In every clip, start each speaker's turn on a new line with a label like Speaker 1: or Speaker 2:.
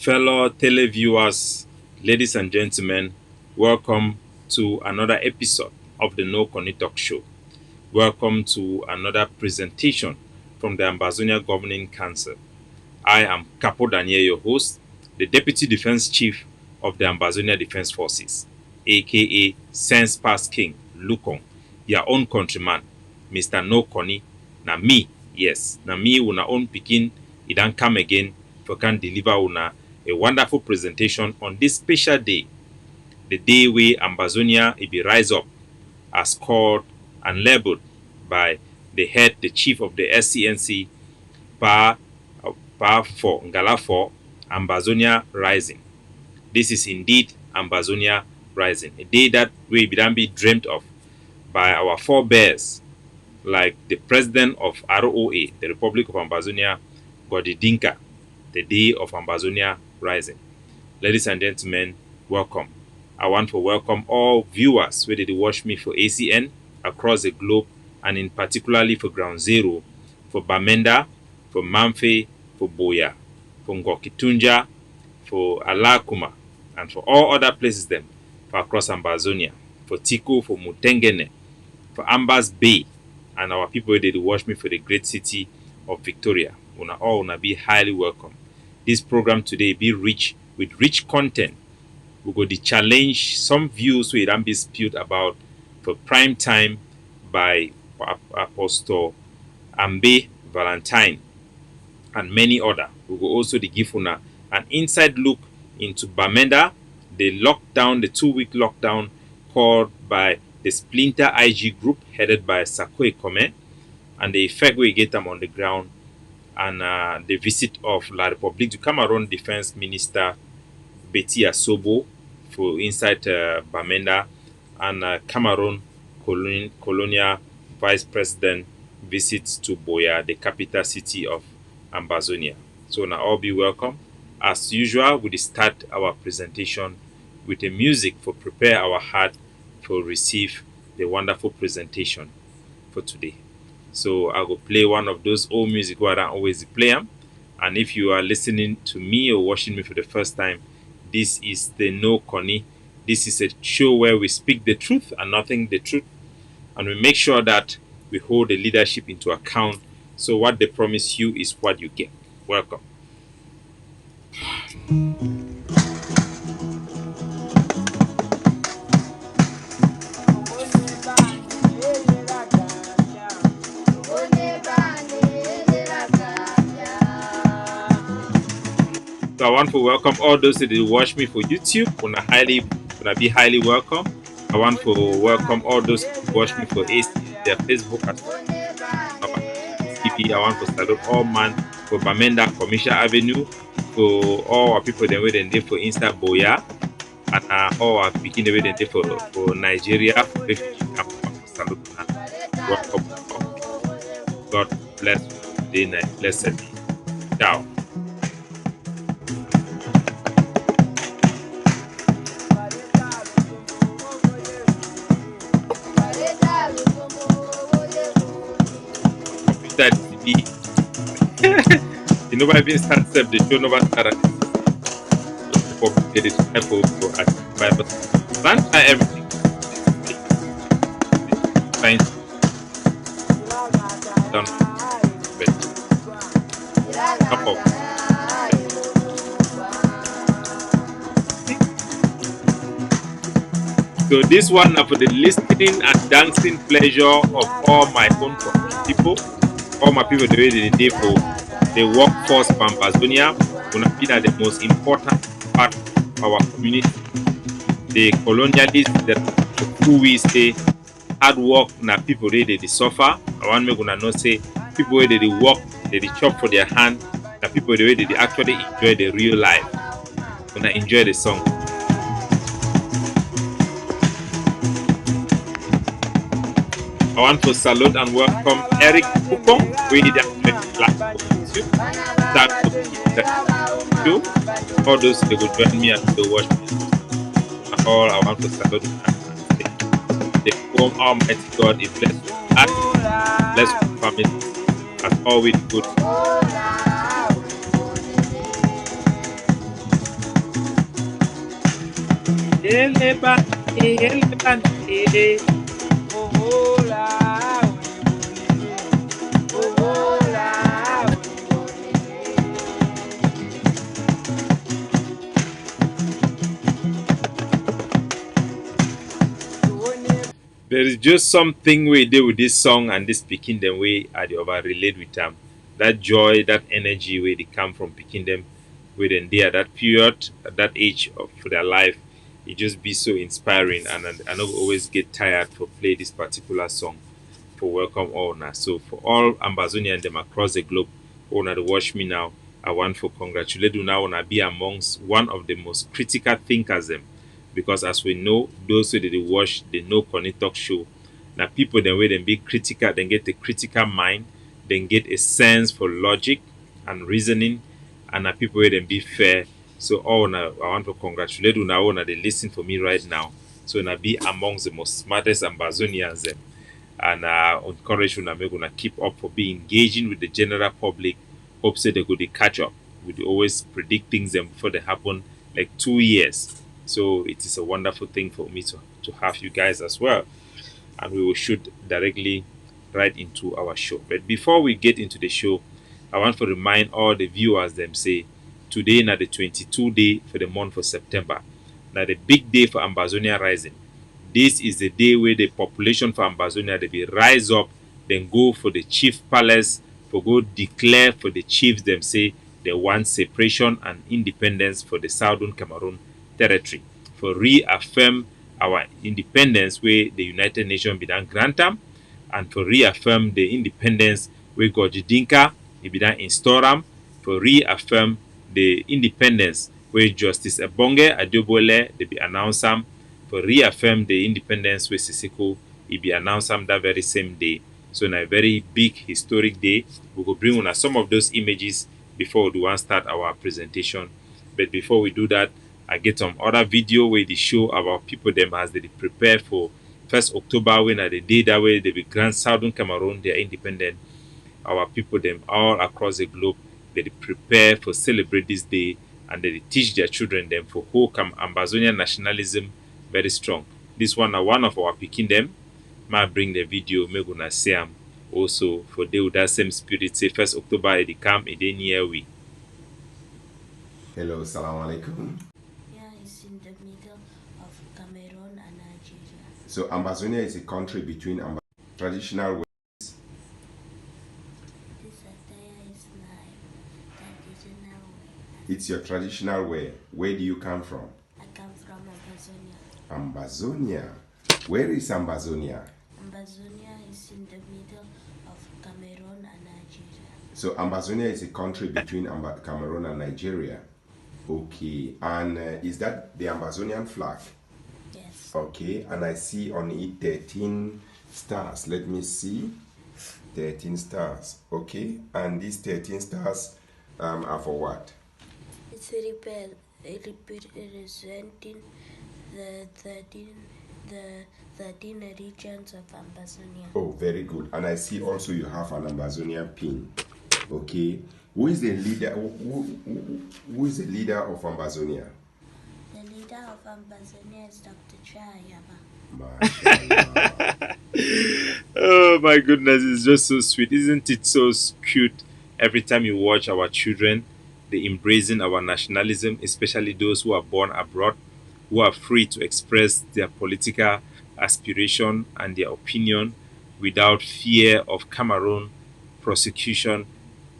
Speaker 1: Fellow televiewers, ladies and gentlemen, welcome to another episode of the No Kunny Talk Show. Welcome to another presentation from the Ambazonia Governing Council. I am Capo, your host, the Deputy Defense Chief of the Ambazonia Defense Forces, aka Sense Past King Lukong, your own countryman, Mr. No Kunny. Na me, yes, na me una own pikin, it don't come again for can deliver una a wonderful presentation on this special day, the day where Ambazonia it be rise up as called and labeled by the head, the chief of the SCNC, for Ngala for Ambazonia Rising. This is indeed Ambazonia Rising, a day that we be dreamt of by our forebears, like the president of ROA, the Republic of Ambazonia, Godi Dinka, the day of Ambazonia Rising. Ladies and gentlemen, welcome. I want to welcome all viewers who did watch me for ACN across the globe, and in particularly for Ground Zero, for Bamenda, for Mamfe, for Boya, for Ngokitunja, for Alakuma, and for all other places them for across Ambazonia, for Tiko, for Mutengene, for Ambas Bay, and our people who did watch me for the great city of Victoria. Una all una be highly welcome. This program today be rich with rich content. We go to challenge some views we don't be spewed about for prime time by Apostle Ambe Valentine and many other. We will also give una an inside look into Bamenda, the lockdown, the 2-week lockdown called by the Splinter IG group headed by Sakwe Kome, and the effect we get them on the ground, and the visit of La République du Cameroon Defense Minister Betty Asobo for inside Bamenda, and Cameroon Colonial Vice President visits to Boya, the capital city of Ambazonia. So now all be welcome. As usual, we start our presentation with a music for prepare our heart for receive the wonderful presentation for today. So I will play one of those old music where I always play them. And if you are listening to me or watching me for the first time, this is the No Kunny. This is a show where we speak the truth and nothing the truth. And we make sure that we hold the leadership into account. So what they promise you is what you get. Welcome. So I want to welcome all those that watch me for YouTube. Gonna be highly welcome. I want to welcome all those who watch me for their Facebook as well. I want to salute all man for Bamenda Commercial Avenue, for all our people that wait and for Insta Boya, and all our speaking the way they for Nigeria, for refugee camp. Salute and welcome. God bless you. Day night. Blessed be. Ciao. You know, I've been started the show, nobody started for it is Apple at Bible. Everything. Science done. Capo. So this one are for the listening and dancing pleasure of all my own people, all my people the way they did for the workforce of Ambazonia. Gonna be that the most important part of our community. The colonialists that who we say hard work na people ready they suffer. I want me gonna know say people where they work, they chop for their hand, na people the way they actually enjoy the real life. Gonna enjoy the song. I want to salute and welcome Eric Kupong, we did all those they will join me and to watch me. All I want to salute and the home Almighty God is blessed us, blessed family, as always good. There is just something we do with this song and this picking them way I dey over relate with them. That joy, that energy where they come from picking them within there, that period, at that age of for their life, it just be so inspiring and I don't always get tired for play this particular song for welcome all now. So for all Ambazonian them across the globe who wanna to watch me now, I want to congratulate you now wanna be amongst one of the most critical thinkers them. Because as we know, those who they watch the No Kunny talk show, now people then where they be critical, then get a critical mind, then get a sense for logic and reasoning, and now people where they be fair. So all now I want to congratulate you now wanna they listen for me right now. So now be amongst the most smartest Ambazonians them and encourage you make una keep up for being engaging with the general public. Hope say they go to catch up. We always predict things them before they happen like 2 years. So it is a wonderful thing for me to have you guys as well. And we will shoot directly right into our show. But before we get into the show, I want to remind all the viewers them say today na the 22 day for the month of September. Now the big day for Ambazonia Rising. This is the day where the population for Ambazonia they be rise up, then go for the chief palace, for go declare for the chiefs them say they want separation and independence for the Southern Cameroon territory, for reaffirm our independence where the United Nations be done grant them, and for reaffirm the independence where Gorgi Dinka be done install them, for reaffirm the independence where Justice Ebonge Adobole they be announced them, for reaffirm the independence where Sisiko be announced them that very same day. So in a very big historic day, we will bring on some of those images before we want start our presentation. But before we do that, I get some other video where they show about people them as they prepare for 1st October when at the day that way they be grant Southern Cameroon their independent. Our people them all across the globe they prepare for celebrate this day and they teach their children them for who come Ambazonian nationalism very strong. This one are one of our picking them. Might bring the video make gonna see them also for they with that same spirit say 1st October they come a day near we.
Speaker 2: Hello, salam alaikum.
Speaker 3: Is in the middle of Cameroon and Nigeria.
Speaker 2: So Ambazonia is a country between traditional ways.
Speaker 3: This attire is my traditional way.
Speaker 2: It's your traditional wear. Where do you come from?
Speaker 3: I come from Ambazonia.
Speaker 2: Ambazonia. Where is Ambazonia?
Speaker 3: Ambazonia is in the middle of Cameroon and Nigeria.
Speaker 2: So Ambazonia is a country between Cameroon and Nigeria. Okay, and is that the Ambazonian flag?
Speaker 3: Yes.
Speaker 2: Okay, and I see on it 13 stars. Let me see. 13 stars. Okay, and these 13 stars are for what?
Speaker 3: It's representing the 13 regions of Ambazonia.
Speaker 2: Oh, very good. And I see also you have an Ambazonian pin. Okay. Who is the leader? Who is the leader of Ambazonia?
Speaker 3: The leader of Ambazonia is Dr. Chayaba.
Speaker 2: Mashallah.
Speaker 1: Oh my goodness, it's just so sweet. Isn't it so cute every time you watch our children, they embracing our nationalism, especially those who are born abroad, who are free to express their political aspiration and their opinion without fear of Cameroon prosecution,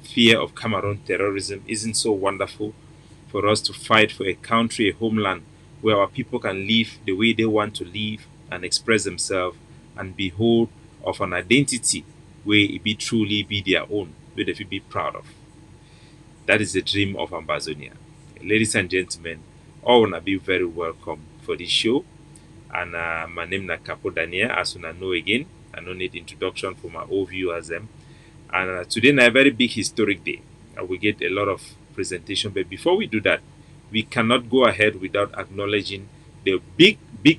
Speaker 1: fear of Cameroon terrorism. Isn't so wonderful for us to fight for a country, a homeland where our people can live the way they want to live and express themselves and be whole of an identity where it be truly be their own, where they feel be proud of. That is the dream of Ambazonia. Ladies and gentlemen, all wanna be very welcome for this show. And my name is Capo Daniel, as you know again. I don't need introduction for my old viewers them. And today is a very big historic day. We get a lot of presentation, but before we do that, we cannot go ahead without acknowledging the big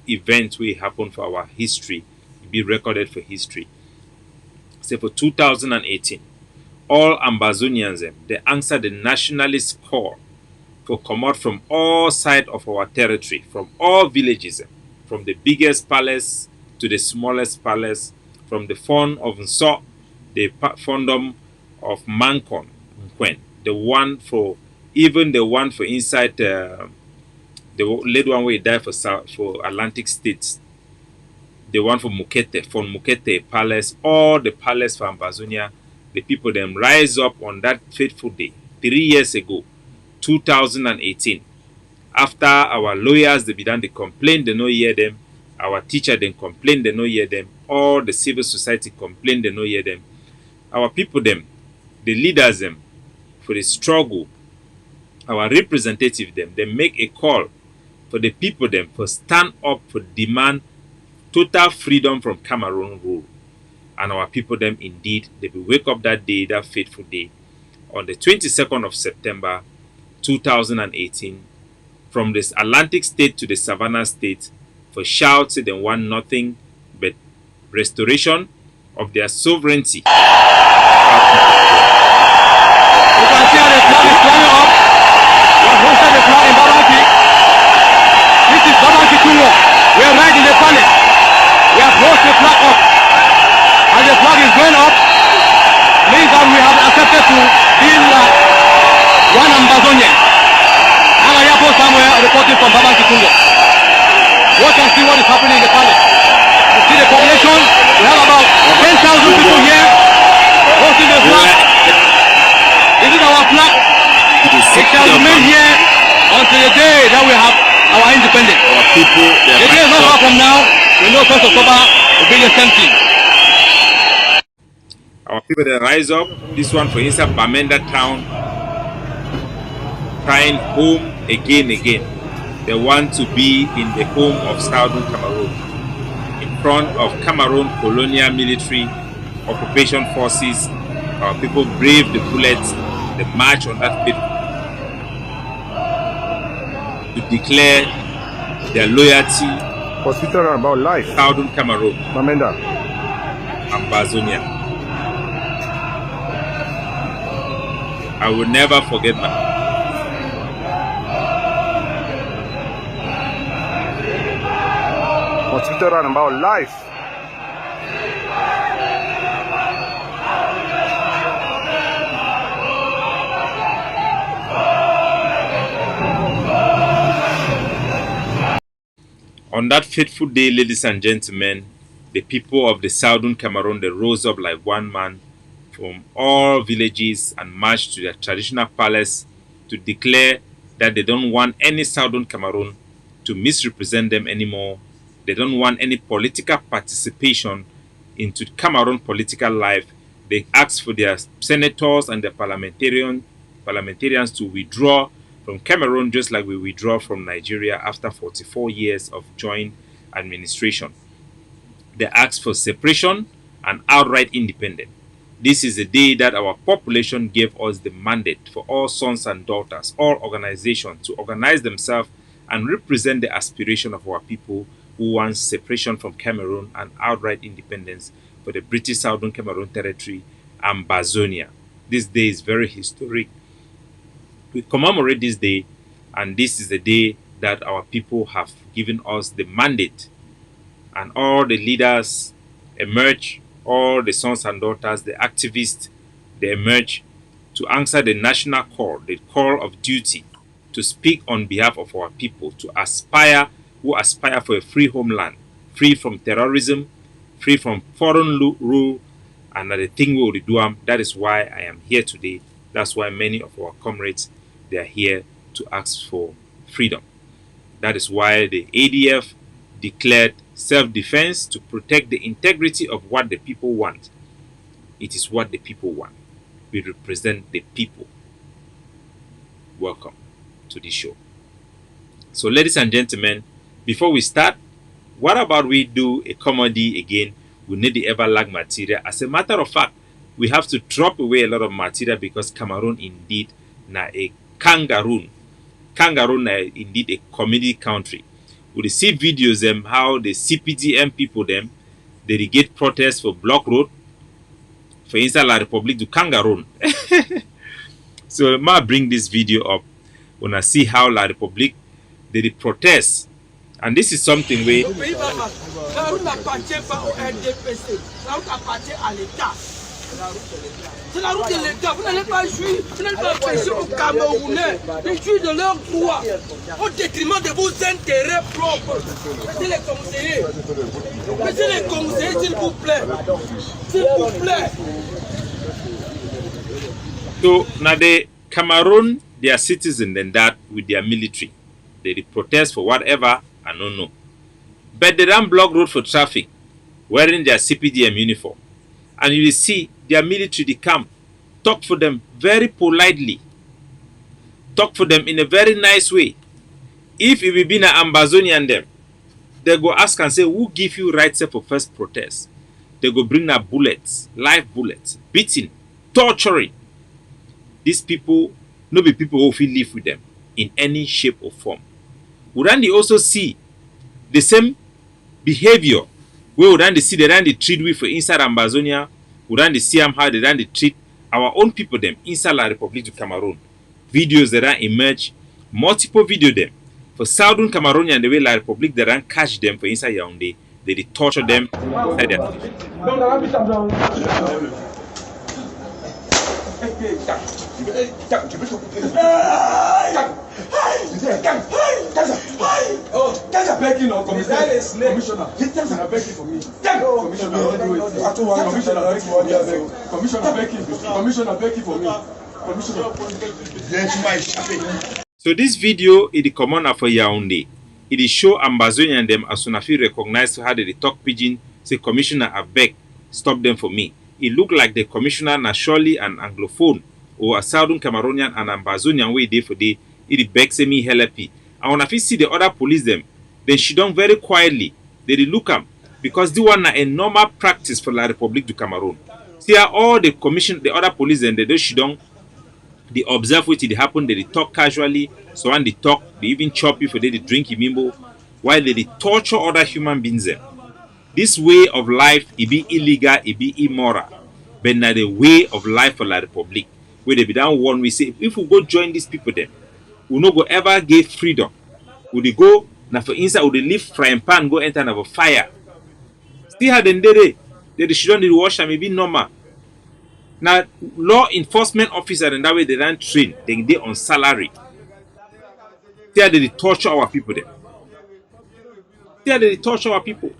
Speaker 1: events will happen for our history, be recorded for history. Say for 2018, all Ambazonians they answered the nationalist call for come out from all sides of our territory, from all villages, from the biggest palace to the smallest palace, from the fond of Nso, the fondom of Mancon, Nkwen, the one for even the one for inside the late one where he died for Atlantic States, the one for Mukete, from Mukete Palace, all the palace for Ambazonia, the people them rise up on that fateful day, 3 years ago, 2018. After our lawyers, they began to complain, they no hear them. Our teacher, then complain, they no hear them. All the civil society complain, they no hear them. Our people, them, the leaders, them, for the struggle, our representative, them, they make a call for the people, them, for stand up for demand total freedom from Cameroon rule. And our people, them, indeed, they will wake up that day, that fateful day, on the 22nd of September, 2018, from this Atlantic state to the Savannah state, for shouts they want nothing but restoration of their sovereignty.
Speaker 4: You can see how the flag is flying up. We have hosted the flag in Babaki. This is Babaki Tungo. We are right in the palace. We have hosted the flag up. As the flag is going up, means that we have accepted to be one Ambazonian. I'm a Yapo somewhere reporting from Babaki Tungo. Watch and see what is happening in the palace. You see the population, we have about 10,000 people here hosting the flag. This is our flag. It shall remain here until the day that we have our independence.
Speaker 1: Our people,
Speaker 4: The day is not far from now. We know 1st October will be the same thing.
Speaker 1: our people they rise up. This one for inside Bamenda town, crying home again. They want to be in the home of Southern Cameroon, in front of Cameroon colonial military occupation forces. Our people brave the bullets, the march on that bit to declare their loyalty
Speaker 5: Hospital about life.
Speaker 1: to Southern Cameroon,
Speaker 5: Mamenda.
Speaker 1: Ambazonia. I will never forget that.
Speaker 5: Hospital about life.
Speaker 1: On that fateful day, ladies and gentlemen, the people of the Southern Cameroon, they rose up like one man from all villages and marched to their traditional palace to declare that they don't want any Southern Cameroon to misrepresent them anymore. They don't want any political participation into Cameroon political life. They asked for their senators and their parliamentarians to withdraw from Cameroon, just like we withdraw from Nigeria after 44 years of joint administration. They asked for separation and outright independence. This is the day that our population gave us the mandate for all sons and daughters, all organizations to organize themselves and represent the aspiration of our people who want separation from Cameroon and outright independence for the British Southern Cameroon Territory, Ambazonia. This day is very historic. We commemorate this day, and this is the day that our people have given us the mandate, and all the leaders emerge, all the sons and daughters, the activists, they emerge to answer the national call, the call of duty, to speak on behalf of our people, to aspire, who aspire for a free homeland, free from terrorism, free from foreign rule, and the thing we will do. That is why I am here today. That's why many of our comrades, they are here to ask for freedom. That is why the ADF declared self-defense to protect the integrity of what the people want. It is what the people want. We represent the people. Welcome to this show. So, ladies and gentlemen, before we start, what about we do a comedy again? We need the ever-lag material. As a matter of fact, we have to drop away a lot of material because Cameroon indeed na a kangaroo. Cameroon na indeed a comedy country. We see videos them how the CPDM people them they negate protests for block road for inside La Republique du Cameroon. So I bring this video up. When I see how La République they protest, and this is something we.
Speaker 6: La route n'appartient pas au RDPC. La route appartient à l'État. C'est la route de l'État. Vous n'allez pas jouir, vous n'allez pas empêcher aux Camerounais de jouir de leurs droits au détriment de vos intérêts propres. Laissez les conseillers. Laissez les conseillers, s'il vous plaît. S'il vous plaît.
Speaker 1: So now the Cameroon, they are citizens and that with their military. They protest for whatever, I don't know. But they don't block road for traffic, wearing their CPDM uniform. And you will see their military, they come, talk for them very politely. Talk for them in a very nice way. If it will be an Ambazonian them, they go ask and say, who give you rights for first protest? They go bring up bullets, live bullets, beating, torturing. These people, no be people who feel live with them in any shape or form. Would they also see the same behavior where would they see the treat we for inside Ambazonia? Would they see how they treat our own people them inside La République du Cameroon? Videos that emerge, multiple video them for Southern Cameroonian the way La République that catch them for inside Yaoundé, they torture them inside their So this video is the commander for Yaoundé. It is show Ambazonian them as soon as we recognize how they talk pidgin, say commissioner I beg, stop them for me. It looked like the commissioner na surely an anglophone or a Southern Cameroonian and Ambazonian way day for day. It begs me help. And when I see the other police them, then she done very quietly. They look am because the one na a normal practice for La République du Cameroon. See how all the other police then they do she done. They observe what it happen. They talk casually. So when they talk, they even chop you for they drink imimbo, while they torture other human beings. Them. This way of life, it be illegal, it be immoral. But now the way of life for La République, where they be down one, we say, if we go join these people then, we no go ever get freedom. We they go, now for inside, we they leave frying pan, go enter another fire. See how they shouldn't wash and maybe normal. Now, law enforcement officer and that way they don't train, they on salary. See how they torture our people then. See how they torture our people.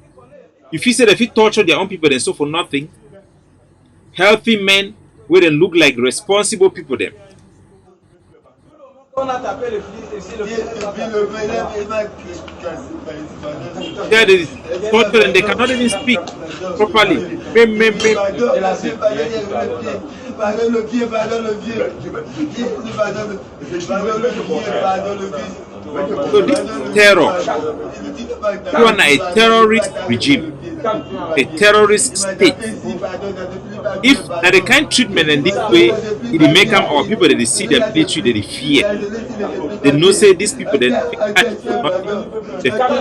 Speaker 1: If you say that if you torture their own people, then so for nothing. Healthy men where they look like responsible people then. Yeah, they torture and they cannot even speak properly. So this terror, you are a terrorist regime, a terrorist state. If that the kind of treatment in this way, it make them our people that they see them military, they fear. They know say these people they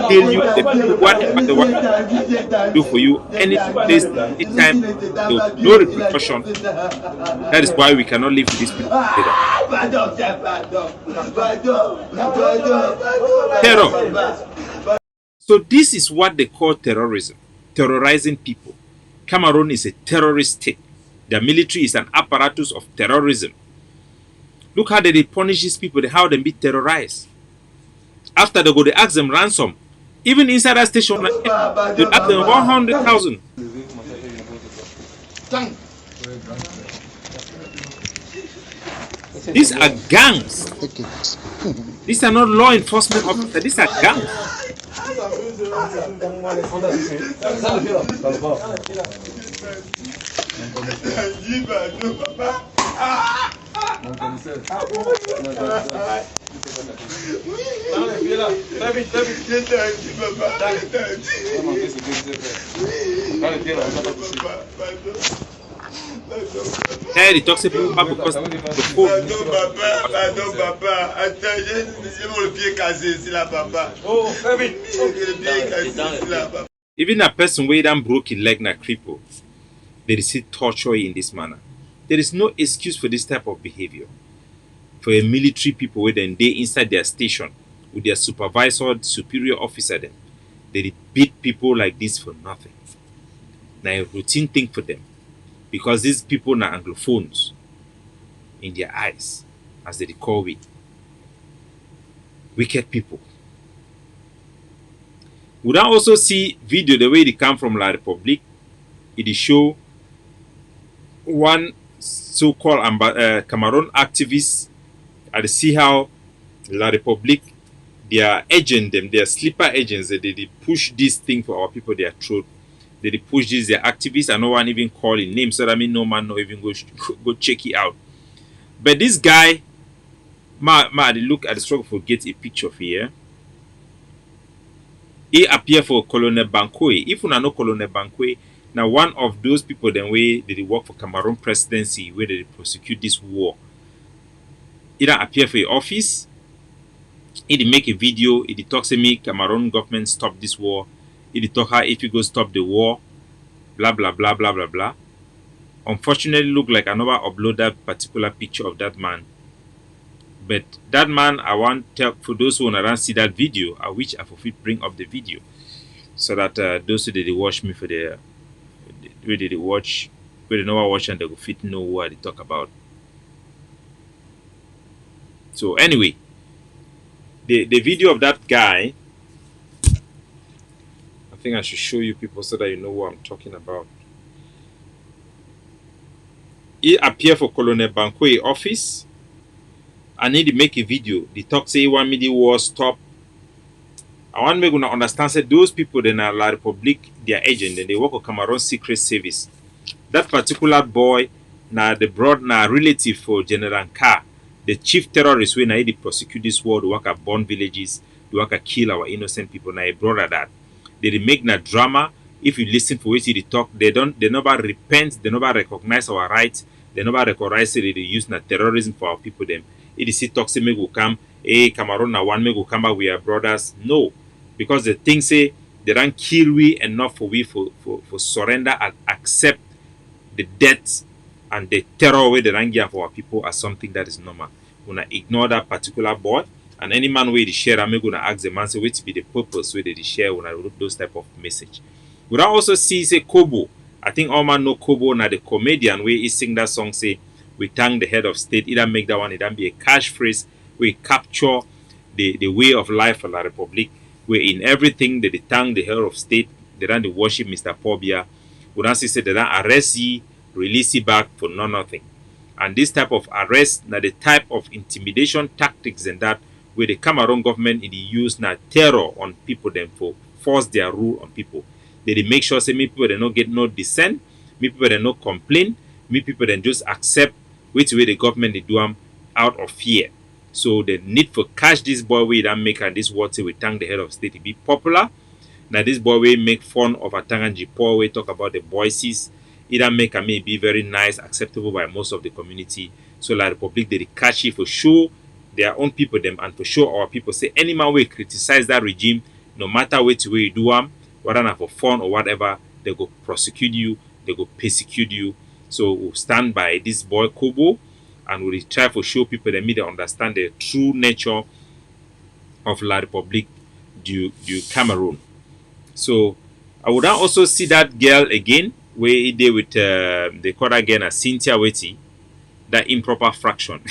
Speaker 1: kill you, they do whatever they want to do for you, any place, anytime, no repercussion. That is why we cannot live with these people together. Terror. So this is what they call terrorism, terrorizing people. Cameroon is a terrorist state. Their military is an apparatus of terrorism. Look how they punish these people, how they be terrorized. After they go, they ask them ransom. Even inside that station, they ask them 100,000. These are gangs. These are not law enforcement officers. These are gangs. Hey, he talks about because the phone.
Speaker 2: Pardon, papa. Attends, j'ai le pied cassé, c'est là, papa. Oh, le pied cassé, c'est là, papa.
Speaker 1: Even a person with a broken leg na cripple, they receive torture in this manner. There is no excuse for this type of behavior. for a military people where then they inside their station with their supervisor, superior officer them. They beat people like this for nothing. Now a routine thing for them. Because these people are Anglophones in their eyes, as they call it. Wicked people. We now also see video the way they come from La Republique. It show one so-called Cameroon activist. I see how La Republique, their agent, their sleeper agents, they push this thing for our people, their throat. They push this, their activists, and no one even call in names, so that means no man no even go check it out. But this guy, they look at the struggle for get a picture of here. He appear for Colonel Bankoe. If you know Colonel Bankoe, now one of those people then way they work for Cameroon presidency where they prosecute this war. He don't appear for your office. He make a video. He talks to me, Cameroon government stop this war. He talk how if you go stop the war, blah blah blah blah blah blah. Unfortunately, look like I never upload that particular picture of that man. But that man, I want tell for those who wanna see that video, I wish I could bring up the video so that those who did watch me for the where they watch, where they never watch and they go fit know what they talk about. So anyway, the video of that guy, I think I should show you people so that you know what I'm talking about. He appear for Colonel Bankoe office. I need to make a video. The talk say one me the war stop. I want me to understand say those people then are La Republique, their agent, and they work for Cameroon Secret Service. That particular boy, now the broad now relative for General Ka, the chief terrorist when they prosecute this war, they work at burn villages, they work at kill our innocent people. Now a brother that they make na drama. If you listen for what they talk, they never repent, they never recognize our rights, they never recognize that they use na terrorism for our people them. It is toxic me go come, hey Cameroon na one me go come back, we are brothers. No. Because the thing say they don't kill we enough for we for surrender and accept the death and the terror way they don't give for our people as something that is normal. We're gonna ignore that particular board, and any man where they share, I'm gonna ask the man say what be the purpose where they share when I wrote those type of message. We don't also see say Kobo. I think all man know Kobo na the comedian where he sing that song say we thank the head of state. Either make that one, it don't be a cash phrase. We capture the way of life for La Republique. Where in everything they thank the head of state, they don't worship Mr. Pobia. We don't say they don't arrest you, release you back for nothing. And this type of arrest, now the type of intimidation tactics and that where the Cameroon government it use now terror on people them for force their rule on people. They make sure say me people they not get no dissent, me people they not complain, me people then just accept which way the government they do them out of fear. So the need for catch this boy way that make and this what say we thank the head of state to be popular. Now this boy way make fun of a Tanganji poor way talk about the voices. Either make and may be very nice, acceptable by most of the community. So La Republique they catch it for sure their own people them and for sure our people say any man will criticize that regime, no matter which way you do them, whether not for fun or whatever, they go prosecute you, they go persecute you. So we'll stand by this boy Kobo and we'll try to show people that they understand the true nature of La Republique du Cameroon. So I would now also see that girl again, where he did with they call that again as Cynthia Wetty, that improper fraction.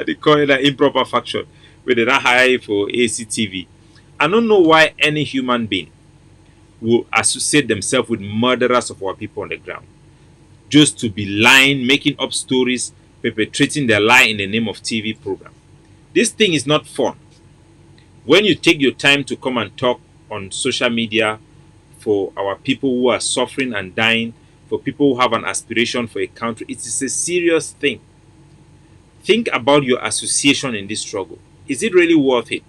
Speaker 1: They call it that improper fraction, where they don't hire for ACTV. I don't know why any human being will associate themselves with murderers of our people on the ground. Just to be lying, making up stories, perpetrating their lie in the name of TV program. This thing is not fun. When you take your time to come and talk on social media for our people who are suffering and dying, for people who have an aspiration for a country, it is a serious thing. Think about your association in this struggle. Is it really worth it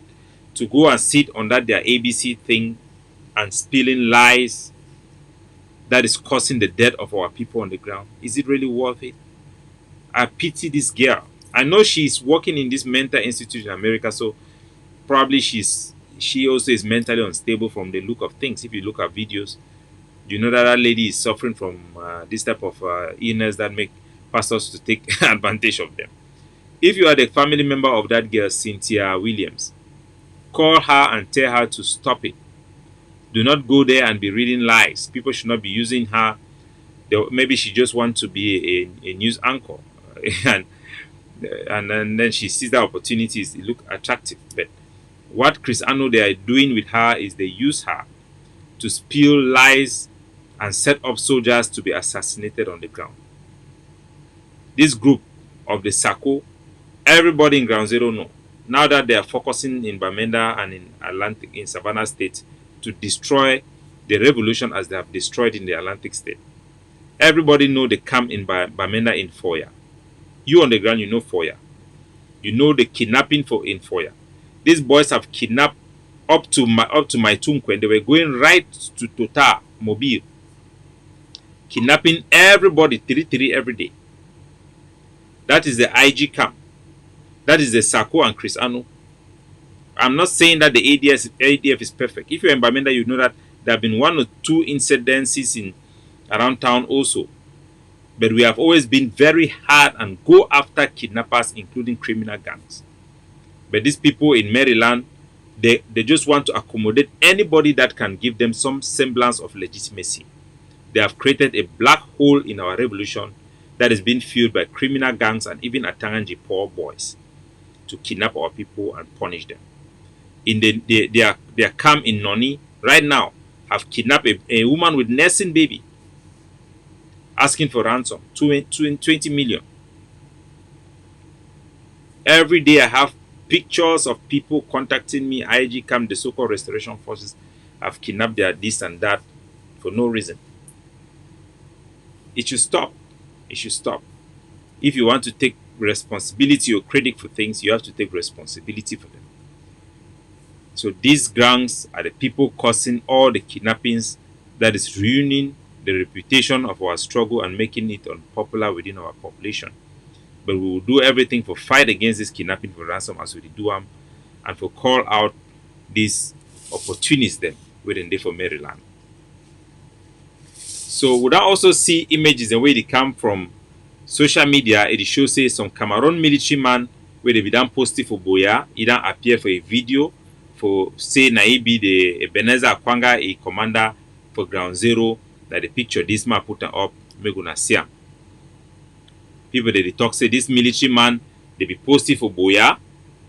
Speaker 1: to go and sit on that their ABC thing and spilling lies that is causing the death of our people on the ground? Is it really worth it? I pity this girl. I know she's working in this mental institute in America, so probably she also is mentally unstable from the look of things. If you look at videos, you know that lady is suffering from this type of illness that make pastors to take advantage of them. If you are the family member of that girl, Cynthia Williams, call her and tell her to stop it. Do not go there and be reading lies. People should not be using her. Maybe she just wants to be a news anchor, and then she sees the opportunities. It look attractive, but what Chris Ano they are doing with her is they use her to spill lies and set up soldiers to be assassinated on the ground. This group of the Sako, everybody in Ground Zero know. Now that they are focusing in Bamenda and in Savannah State to destroy the revolution as they have destroyed in the Atlantic State. Everybody know they come in Bamenda in Foya. You on the ground, you know Foya. You know the kidnapping in Foya. These boys have kidnapped up to Maitunkwe. They were going right to Tota, Mobile. Kidnapping everybody, 3 every day. That is the IG camp. That is the Sako and Chris Ano. I'm not saying that the ADF is perfect. If you're in Bamenda, you know that there have been 1 or 2 incidences around town also. But we have always been very hard and go after kidnappers, including criminal gangs. But these people in Maryland, they just want to accommodate anybody that can give them some semblance of legitimacy. They have created a black hole in our revolution that is being filled by criminal gangs and even Atanganji poor boys to kidnap our people and punish them. In their camp in Noni, right now, have kidnapped a woman with nursing baby, asking for ransom, 20 million. Every day I have pictures of people contacting me, IG camp, the so-called restoration forces have kidnapped their this and that for no reason. It should stop. It should stop. If you want to take responsibility or credit for things, you have to take responsibility for them. So these gangs are the people causing all the kidnappings that is ruining the reputation of our struggle and making it unpopular within our population. But we will do everything for fight against this kidnapping for ransom as we do and for call out these opportunists them within there for Maryland. So would I also see images the way they come from social media? It shows say some Cameroon military man where they be done posted for Boya, he done appear for a video for say Naibi the Ebenezer Akwanga, a commander for Ground Zero, that the picture this man put up, me gonna see him. People they talk say this military man they be posted for Boya.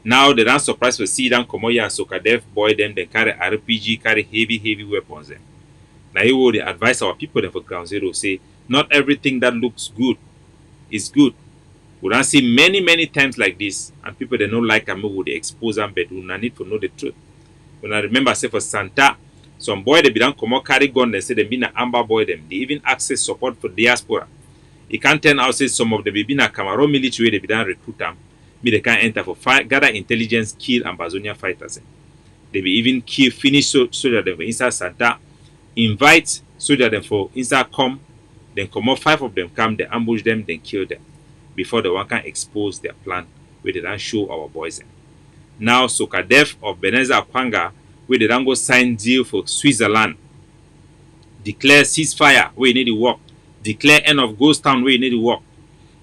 Speaker 1: Now they don't surprise for see them come here and Sokadef boy them then carry RPG, carry heavy weapons them. Now he will advise our people then for Ground Zero say not everything that looks good is good. We don't see many times like this and people they don't like them would expose them, but we need to know the truth. When I remember say for Santa, some boy they be done come out carry gun, they say they be na Amber boy them. They even access support for diaspora. You can't tell out say some of the be na Cameroon military they be done recruit them. They can enter for gather intelligence, kill Ambazonian fighters. They be even kill finish soldier them for inside Santa, invite soldier them for inside come, then come out 5 of them come, they ambush them, then kill them before the one can expose their plan where they don't show our boys in. Now Sokadef of Ebenezer Akwanga where they don't go sign deal for Switzerland, declare ceasefire where you need to work, declare end of ghost town where you need to work.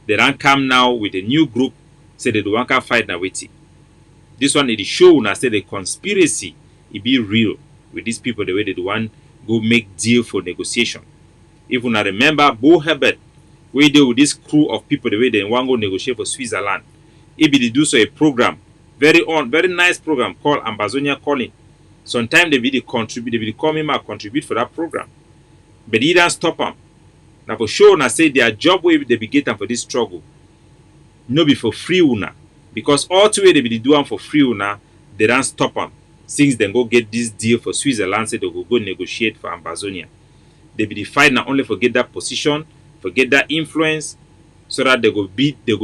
Speaker 1: They don't come now with a new group, say they don't can fight now with it. This one it show now say the conspiracy it be real with these people the way they want go make deal for negotiation. If you not remember Bo Herbert, we deal with this crew of people the way they want to go negotiate for Switzerland. It be they do so a program, very nice program called Ambazonia Calling. Sometimes they be the contribute, they be the come him and contribute for that program. But he don't stop them. Now for sure now say their job way they be getting for this struggle. No be for free una. Because all two way they be doing for free una, they don't stop them. Since they go get this deal for Switzerland, say they go negotiate for Ambazonia. They be the fight not only for get that position, for get that influence, so that they go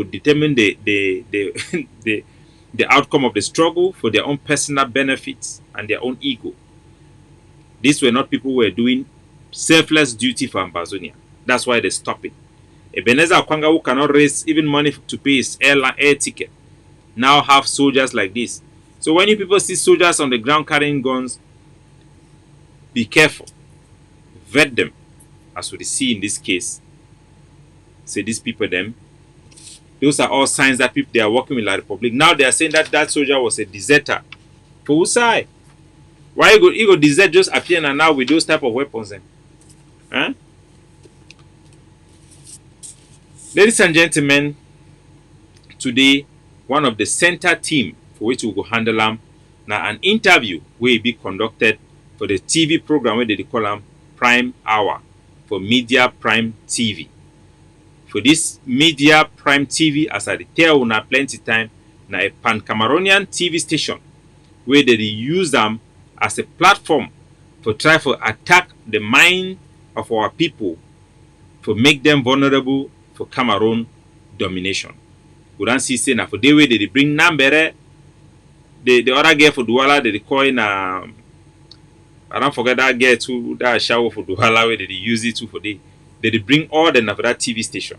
Speaker 1: determine the outcome of the struggle for their own personal benefits and their own ego. These were not people who were doing selfless duty for Ambazonia. That's why they stop it. Ebenezer Akwanga, who cannot raise even money to pay his air ticket, now have soldiers like this. So when you people see soldiers on the ground carrying guns, be careful. Vet them, as we see in this case. Say these people them, Those are all signs that people they are working with La Republic. Now they are saying that that soldier was a deserter. For whose side? Why you go desert just appear now with those type of weapons then? Huh? Ladies and gentlemen, today one of the center team for which we go handle them now an interview will be conducted for the TV program where they call them Prime Hour for Media Prime TV. For this Media Prime TV, as I tell you, plenty time, na a pan-Cameroonian TV station where they use them as a platform for try to attack the mind of our people, for make them vulnerable for Cameroon domination. We don't see say na for the way they bring Nambere, the other girl for Douala they call in I don't forget that girl too, that shower for Douala where they use it too for they bring all them for that TV station.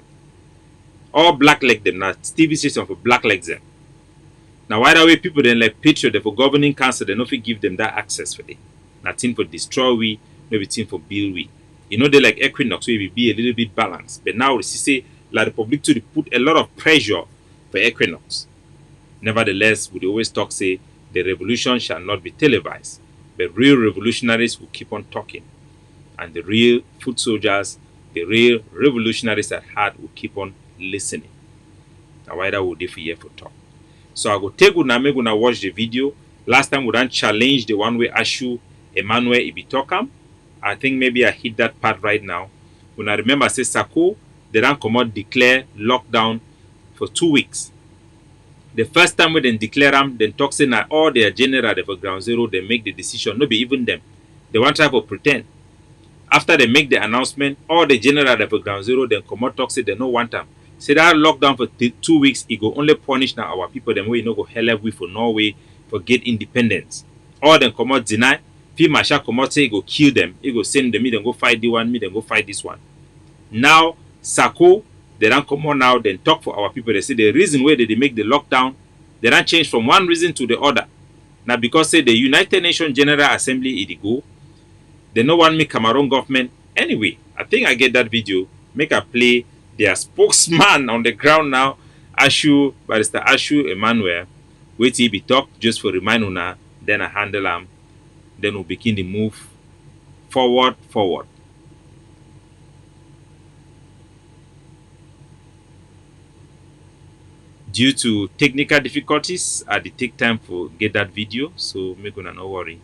Speaker 1: All black leg them, na TV station for black legs them. Now why that way people then like Patriot they for governing council they not give them that access for they. Nothing for destroy we, maybe thing for build we. You know they like Equinox where we be a little bit balanced. But now we see La Republic to put a lot of pressure for Equinox. Nevertheless, we always talk say the revolution shall not be televised. The real revolutionaries will keep on talking. And the real foot soldiers, the real revolutionaries at heart will keep on listening. Now why that would they for here for talk. So I go take una make una watch the video. Last time we done challenge the one way Ashu Emmanuel Ibitokam. I think maybe I hit that part right now. When I remember say Sako, they don't come out declare lockdown for 2 weeks. The first time when they declare them, then talk say na all their general for ground zero, they make the decision, no be even them. They want try to pretend. After they make the announcement, all the general for ground zero, then come out talk say they no want them. Say that lockdown for 2 weeks, it go only punish now our people, them way no go hell we for Norway for get independence. All them come out deny. P Masha come out say he go kill them, he go send them, me then go fight the one, me then go fight this one. Now Sako, they don't come on now, then talk for our people. They say the reason why they make the lockdown, they don't change from one reason to the other. Now because say the United Nations General Assembly it go, they no want me Cameroon government. Anyway, I think I get that video. Make a play their spokesman on the ground now, Barrister Ashu Emmanuel. Wait till be talk just for remind una, then I handle them. Then we'll begin the move forward. Due to technical difficulties, I did take time for get that video, so make una no worry.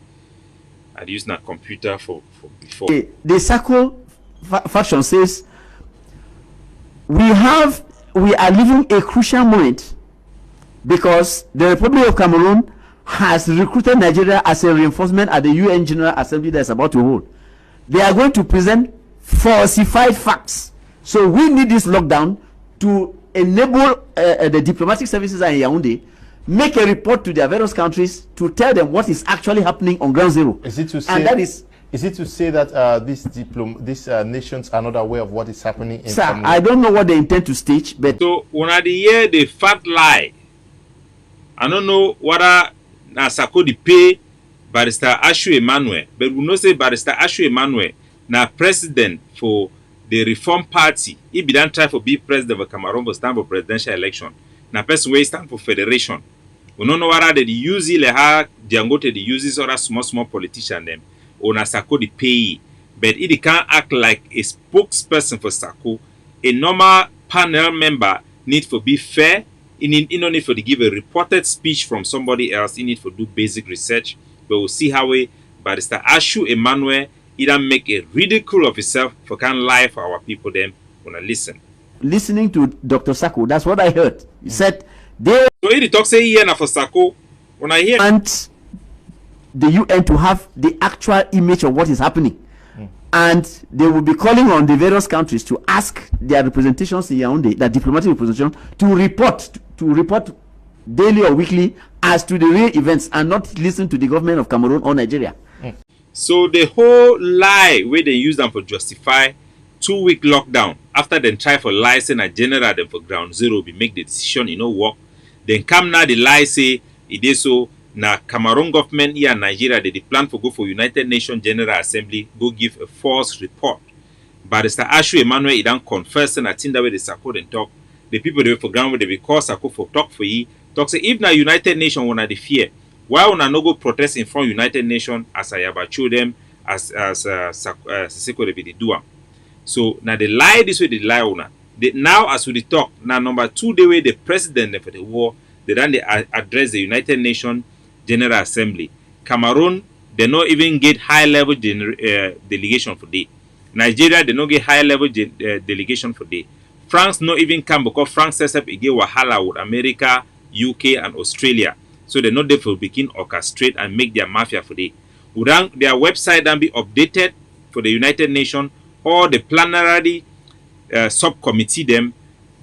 Speaker 1: I used my computer for before.
Speaker 7: The Sako faction says we are living a crucial moment because the Republic of Cameroon has recruited Nigeria as a reinforcement at the UN General Assembly that is about to hold. They are going to present falsified facts. So we need this lockdown to enable the diplomatic services in Yaoundé make a report to their various countries to tell them what is actually happening on ground zero.
Speaker 8: Is it to say,
Speaker 7: and that is
Speaker 8: it to say that these nations are not aware of what is happening in
Speaker 7: Sir,
Speaker 8: Cameroon?
Speaker 7: I don't know what they intend to stage, but
Speaker 1: So when I hear the fat lie, I don't know whether na Sako the pay Barrister Ashu Emmanuel, but we know say Barrister Ashu Emmanuel na president for the Reform Party. He be done try for be president of Cameroon for stand for presidential election. Na person wey stand for federation. We don't know whether they use it like how Diangote they uses other small politician them or na Sako the pay. But he can't act like a spokesperson for Sako. A normal panel member need to be fair. He no need for to give a reported speech from somebody else. He need for do basic research. But we'll see how Barrister Ashu Emmanuel either make a ridicule of himself for can lie for our people them wanna listen.
Speaker 7: listening to Dr. Sako, that's what I heard. He said they
Speaker 1: So he talk say here na for Sako. When I hear
Speaker 7: want the UN to have the actual image of what is happening. And they will be calling on the various countries to ask their representations in Yaoundé, their diplomatic representation, to report daily or weekly as to the real events and not listen to the government of Cameroon or Nigeria.
Speaker 1: so the whole lie where they use them for justify 2-week lockdown after them try for license a general them for ground zero be make the decision work. Then come now the lie say it is so na Cameroon government here in Nigeria they plan for go for United Nations General Assembly go give a false report. Barrister Ashu Emmanuel he don't confess and I think that way the Sako then talk the people they for ground where they be call Sako for talk for ye. Talk say if na United Nations wanna the fear, why wanna no go protest in front of United Nations as Ayabacho them as Seko they be the do am. So now they lie this way, they lie una. Now as we talk, now number 2 the way the president for the war, they address the United Nations General Assembly. Cameroon, they not even get high level delegation for day. Nigeria, they not get high level delegation for day. France not even come because France sets up again wahala with America, UK and Australia. So they not there for begin orchestrate and make their mafia for day. Their website then be updated for the United Nations or the plenary subcommittee them,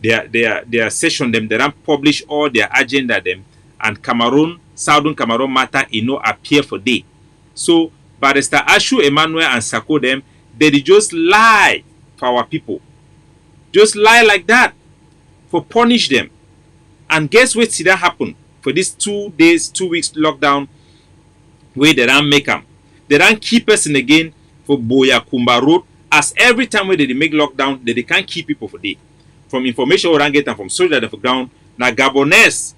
Speaker 1: their session them, they don't publish all their agenda them, and Cameroon, Southern Cameroon matter appear for day. So Barrister Ashu Emmanuel and Sako them, they just lie for our people. Just lie like that for punish them. And guess what did that happen for these 2 days, 2 weeks lockdown where they don't make them. They don't keep us in again for Boya Kumba Road. As every time when they make lockdown, they can't keep people for day. From information we don't get and from soldiers for ground, now Gabonese,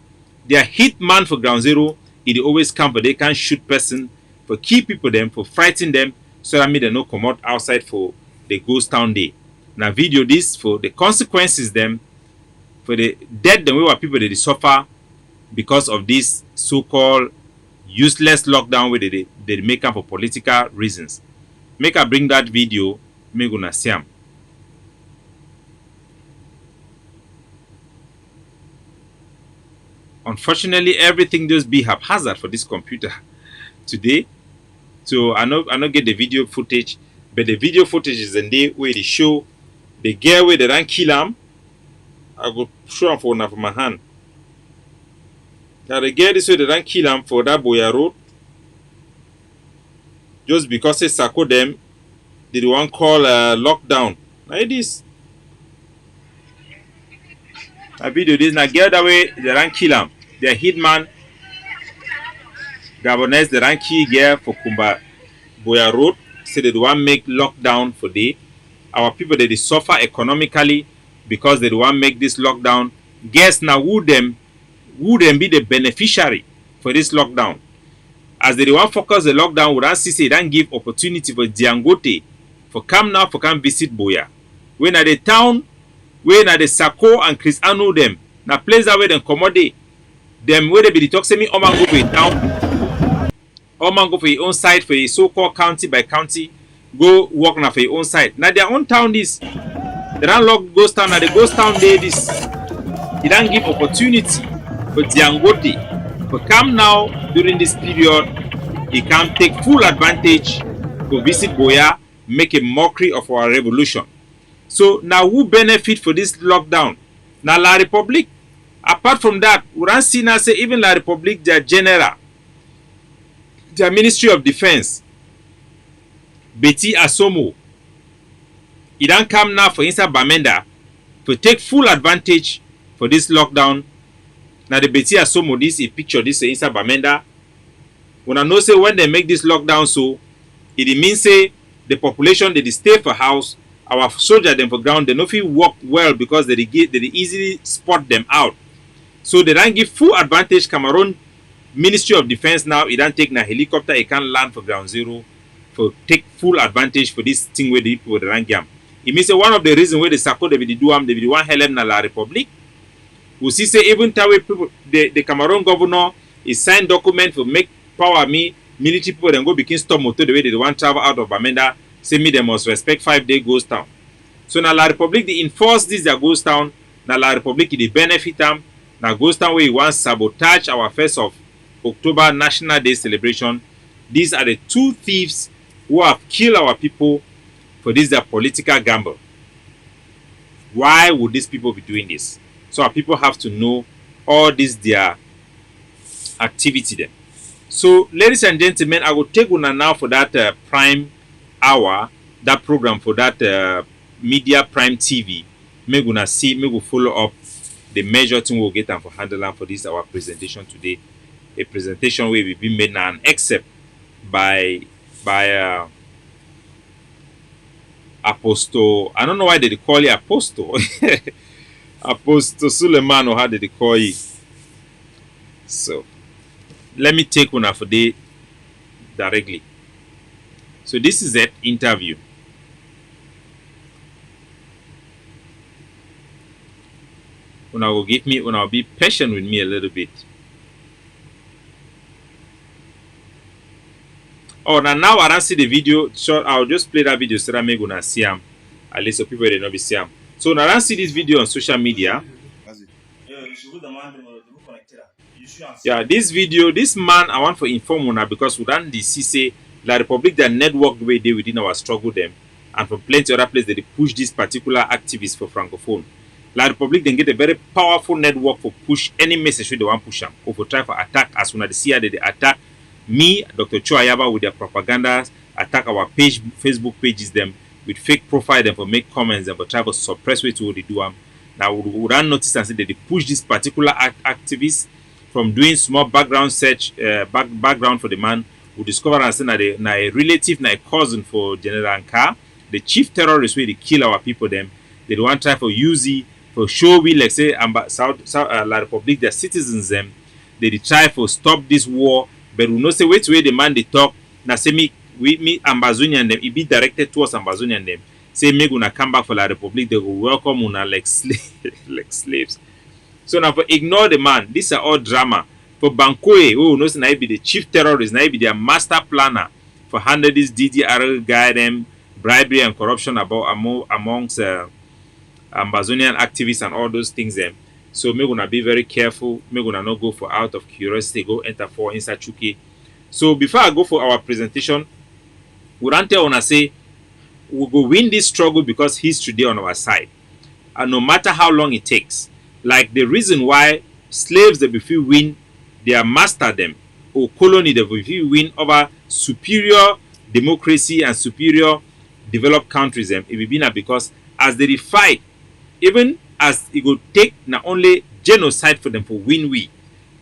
Speaker 1: their hit man for ground zero, it always come but they can't shoot person for keep people them, for frighten them, so that mean they no come out outside for the ghost town day. Now video this for the consequences them, for the death the way what people they suffer because of this so-called useless lockdown where they make up for political reasons. Make I bring that video. Me gonna see am. Unfortunately, everything just be haphazard for this computer today. So I not get the video footage, but the video footage is the day where they show the girl where they don't kill him. I go show him for one for my hand. Now the girl this way they don't kill him for that Boya Road. Just because they Sako them. Did one call lockdown? Now it is. I video this now. Girl that way they don't kill him. Their hitman, Gabonese, they don't kill girl for Kumba Boya Road. Say they want make lockdown for day. Our people they suffer economically because they want make this lockdown. Guess now who them be the beneficiary for this lockdown? As they want focus the lockdown, would see say don't give opportunity for Diangote for come now for come visit Boya. When at the town, when at the Sako and Chris Anu them, na place that way them commodate. Them where they be the talk say me Oman go for a town. Oman go for your own side for a so-called county by county. Go work now for your own side. Now their own town this. They don't lock ghost town. Now the ghost town day this. They don't give opportunity for Diangote. For come now during this period, he can take full advantage to visit Boya, make a mockery of our revolution. So now who benefit for this lockdown? Now La Republic. Apart from that, we don't see now say even La Republic, their general, their Ministry of Defense, Betty Asomo, he don't come now for inside Bamenda to take full advantage for this lockdown. Now the Betty Asomo, this is a picture, this is inside Bamenda. When I know say when they make this lockdown, so it means say the population they stay for house, our soldiers them for ground, they no fit work well because they easily spot them out. So they don't give full advantage. Cameroon Ministry of Defense now, it don't take na helicopter, it can land for ground zero for take full advantage for this thing where the people they don't get. It means say one of the reasons where the Sako they do am, they want help na La Republic. We see say even Tawe people, the Cameroon governor is signed document for make power me military people then go begin stop motor the way they want travel out of Bamenda. Say me they must respect 5-day ghost town. So now La Republic they enforce this their ghost town. Now La Republic they benefit them. Now ghost town where you want sabotage our 1st of October National Day celebration. These are the 2 thieves who have killed our people for this their political gamble. Why would these people be doing this? So our people have to know all this their activity then. So ladies and gentlemen, I will take una now for that prime hour, that program for that media prime TV. Make una see, make we follow up the measure thing we'll get and for handle for this our presentation today. A presentation where will be made now an excerpt by Apostle. I don't know why they call it Apostle. Apostle Suleiman, or how did they call you? So let me take one for the directly. So this is that interview. When I will give me, when I'll be patient with me a little bit. Oh, now I don't see the video. So I'll just play that video so that I'm gonna see him. At least so people they not be see him. So now I don't see this video on social media. Yeah, this video, this man I want to inform on because we don't see say La Republic that network the way they within our struggle them, and from plenty other places they push this particular activist for francophone. La Republic then get a very powerful network for push any message they want push them or for try for attack as soon as they see how they attack me, Dr. Choayaba with their propaganda, attack our page, Facebook pages them with fake profile them for make comments and for try for suppress way to what they do them. Now we would notice and say that they push this particular activist from doing small background search, background for the man. We discover and say that a relative, a cousin for General Anka, the chief terrorist where they kill our people them. They don't want to try for UZ, for show we like say La Republic, their citizens them. They try for stop this war, but we know say wait the man they talk. Now say me Ambazonian them, it be directed towards Ambazonian them. Say me gonna come back for La Republic, they will welcome una like slaves. So now for ignore the man, these are all drama. For Bankoe, who knows now be the chief terrorist, now be their master planner for handle this DDR guy them bribery and corruption amongst Ambazonian activists and all those things them. So me gonna be very careful. Me gonna not go for out of curiosity, go enter for inside Chuki. So before I go for our presentation, we don't tell on say we go win this struggle because history today on our side. And no matter how long it takes. Like the reason why slaves they before win their master them or colony they before win over superior democracy and superior developed countries them it will be now because as they fight, even as it will take not only genocide for them for win we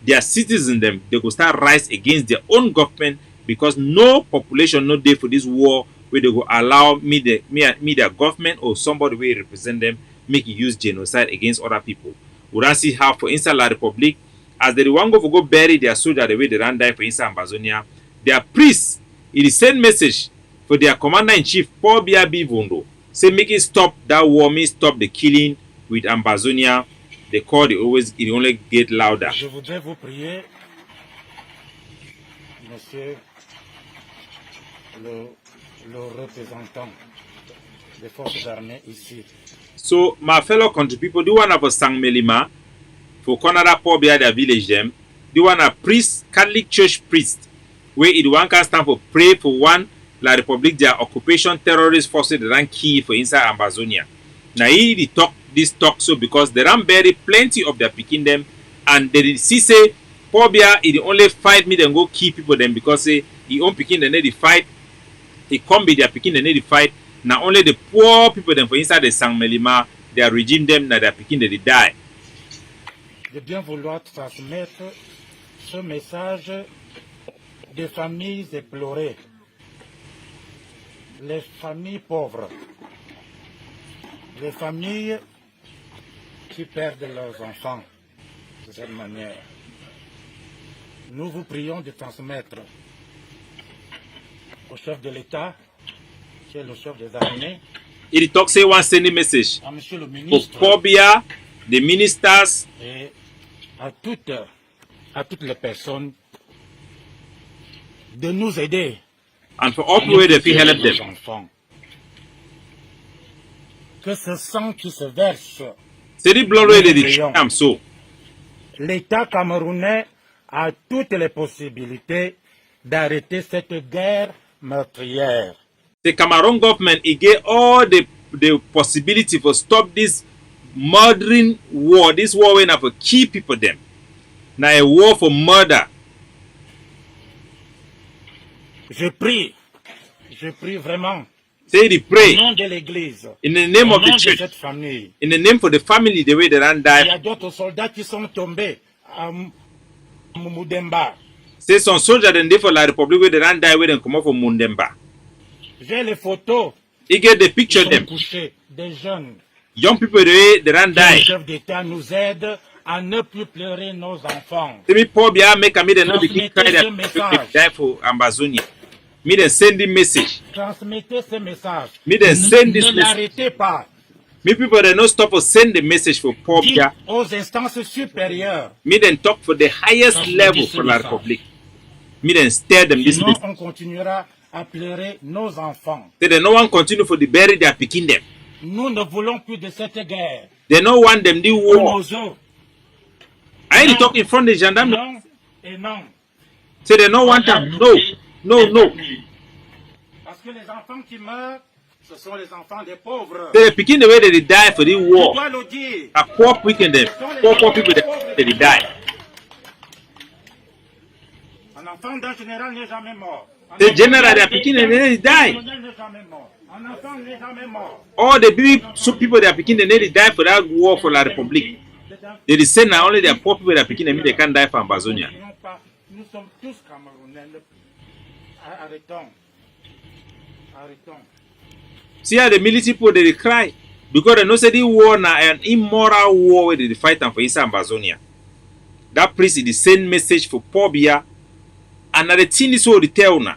Speaker 1: their citizens them they go start rise against their own government because no population no day for this war where they go allow me their government or somebody will represent them make it use genocide against other people. We don't see how for inside La Republic, as they want go bury their soldier the way they ran die for inside Ambazonia, their priests, it send message for their commander-in-chief, Paul Biabi Vondo, say make it stop that war, me stop the killing with Ambazonia. The call it only get louder.
Speaker 9: Je voudrais vous prier, monsieur le représentant des forces armées ici.
Speaker 1: So my fellow country people, do one for Sang Melima for Canada poor behind their village them. Do one a priest, Catholic Church priest, where it one can stand for pray for one La Republic their occupation terrorist forces that run key for inside Ambazonia. Now he talk this talk so because they run bury plenty of their picking them and they see say poor bear it only fight me then go kill people them because say he own picking the need to fight. He come be their picking the need to fight. Not only the poor people them for inside the Sang Melima, their regime them now they're picking they die.
Speaker 9: De bien vouloir transmettre ce message des familles éplorées, les familles pauvres, les familles qui perdent leurs enfants de cette manière. Nous vous prions de transmettre au chef de l'État, qui est le chef des armées,
Speaker 1: It talks say one sending message
Speaker 9: à monsieur le
Speaker 1: for
Speaker 9: ministre
Speaker 1: Pobia, the ministers,
Speaker 9: et à toutes les personnes de nous aider
Speaker 1: and for all people that feel help
Speaker 9: nos
Speaker 1: them.
Speaker 9: enfants. Que ce sang qui se verse,
Speaker 1: Say the blood where they treat them so.
Speaker 9: l'État camerounais a toutes les possibilités d'arrêter cette guerre meurtrière.
Speaker 1: The Cameroon government it get all the possibility for stop this murdering war. This war when for kill people them. Now a war for murder.
Speaker 9: Je prie vraiment,
Speaker 1: Say the
Speaker 9: au
Speaker 1: pray
Speaker 9: nom de l'Église,
Speaker 1: in the name
Speaker 9: au
Speaker 1: of
Speaker 9: nom
Speaker 1: the
Speaker 9: de
Speaker 1: church,
Speaker 9: cette famille.
Speaker 1: in the name for the family the way they ran
Speaker 9: Il y
Speaker 1: die.
Speaker 9: a d'autres soldats qui sont tombés à Moudemba.
Speaker 1: Say some soldiers then they for La Republic where they ran die where they come out from Mundemba.
Speaker 9: J'ai les photos,
Speaker 1: He get the
Speaker 9: ils
Speaker 1: picture
Speaker 9: sont
Speaker 1: them.
Speaker 9: couchés, des jeunes.
Speaker 1: Young people they run
Speaker 9: Le
Speaker 1: die.
Speaker 9: chef d'État nous aide à ne plus pleurer nos enfants.
Speaker 1: Let me pour beer make a me they no begin cry
Speaker 9: Transmettez ce
Speaker 1: that
Speaker 9: message.
Speaker 1: die for Ambazonia. Me then send the message.
Speaker 9: Transmettez ce message.
Speaker 1: Me then send this
Speaker 9: Ne
Speaker 1: message.
Speaker 9: l'arrêtez pas.
Speaker 1: Me people they no stop for send the message for poor
Speaker 9: Dites
Speaker 1: beer.
Speaker 9: aux instances supérieures.
Speaker 1: Me then talk for the highest
Speaker 9: Transmettez
Speaker 1: level
Speaker 9: ce
Speaker 1: for la
Speaker 9: message.
Speaker 1: Republic. Me then stare them this
Speaker 9: Sinon,
Speaker 1: message.
Speaker 9: on continuera à pleurer nos enfants.
Speaker 1: They no one continue for the bury their picking them.
Speaker 9: Nous ne voulons plus de cette guerre.
Speaker 1: They no want them do
Speaker 9: Pour
Speaker 1: war.
Speaker 9: nos os.
Speaker 1: I ain't talk in front of the gendarme.
Speaker 9: Non et non.
Speaker 1: Say they no want them. No, no, no.
Speaker 9: Parce que les enfants qui meurent, ce sont les enfants des pauvres.
Speaker 1: They picking the way they die for the
Speaker 9: Je
Speaker 1: war.
Speaker 9: dois le dire.
Speaker 1: A poor picking them. Poor people they die.
Speaker 9: Un enfant d'un général n'est jamais mort.
Speaker 1: The general they are picking and they die.
Speaker 9: Un colonel n'est jamais mort. Un enfant n'est jamais mort.
Speaker 1: All the big so people they are picking they die for that war for la Republic. They say now only the poor people that are picking them they can't die for Ambazonia.
Speaker 9: Nous sommes tous Camerounais. Arrêtons. Arrêtons.
Speaker 1: See how the military people they cry because they know say the war now an immoral war where they fight and for inside Ambazonia. That priest is the same message for poor beer. And the thing is what they tell now.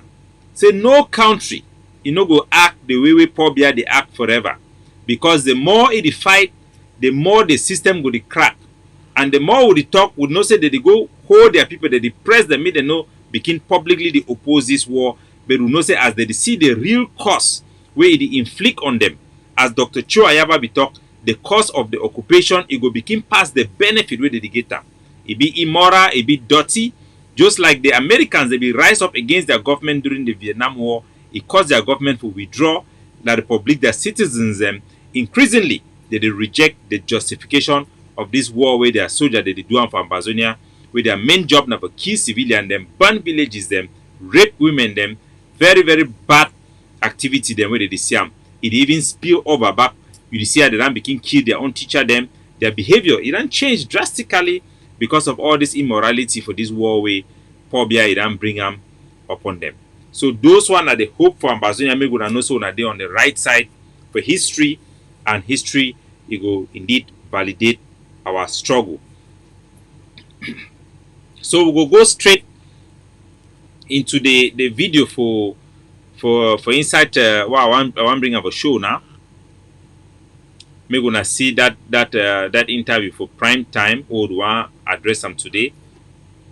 Speaker 1: Say no country, you know, go act the way poor beer they act forever. Because the more it fight, the more the system go the crack. And the more we talk, we know say that they go hold their people, that they press them, they know begin publicly they oppose this war. But we know say as they see the real cost where it inflict on them, as Dr. Cho Ayaba be talk, the cost of the occupation, it go begin past the benefit where they get them. It be immoral, it be dirty. Just like the Americans, they be rise up against their government during the Vietnam War. It caused their government to withdraw the Republic, their citizens, increasingly, they reject the justification of this war where their soldiers, they do them for Ambazonia, where their main job now for kill civilians, them, burn villages, them, rape women, them, very, very bad activity, them, where they see them. It even spill over back. You see how they don't begin kill their own teacher, them, their behavior, it don't change drastically because of all this immorality for this war way, poor beer, it don't bring them upon them. So those one are the hope for Ambazonia. Maybe we know so that they on the right side for history, and history it will indeed validate our struggle. So we will go straight into the video for inside. Wow, I want bring up a show now. We're gonna see that interview for prime time. Old one address them today.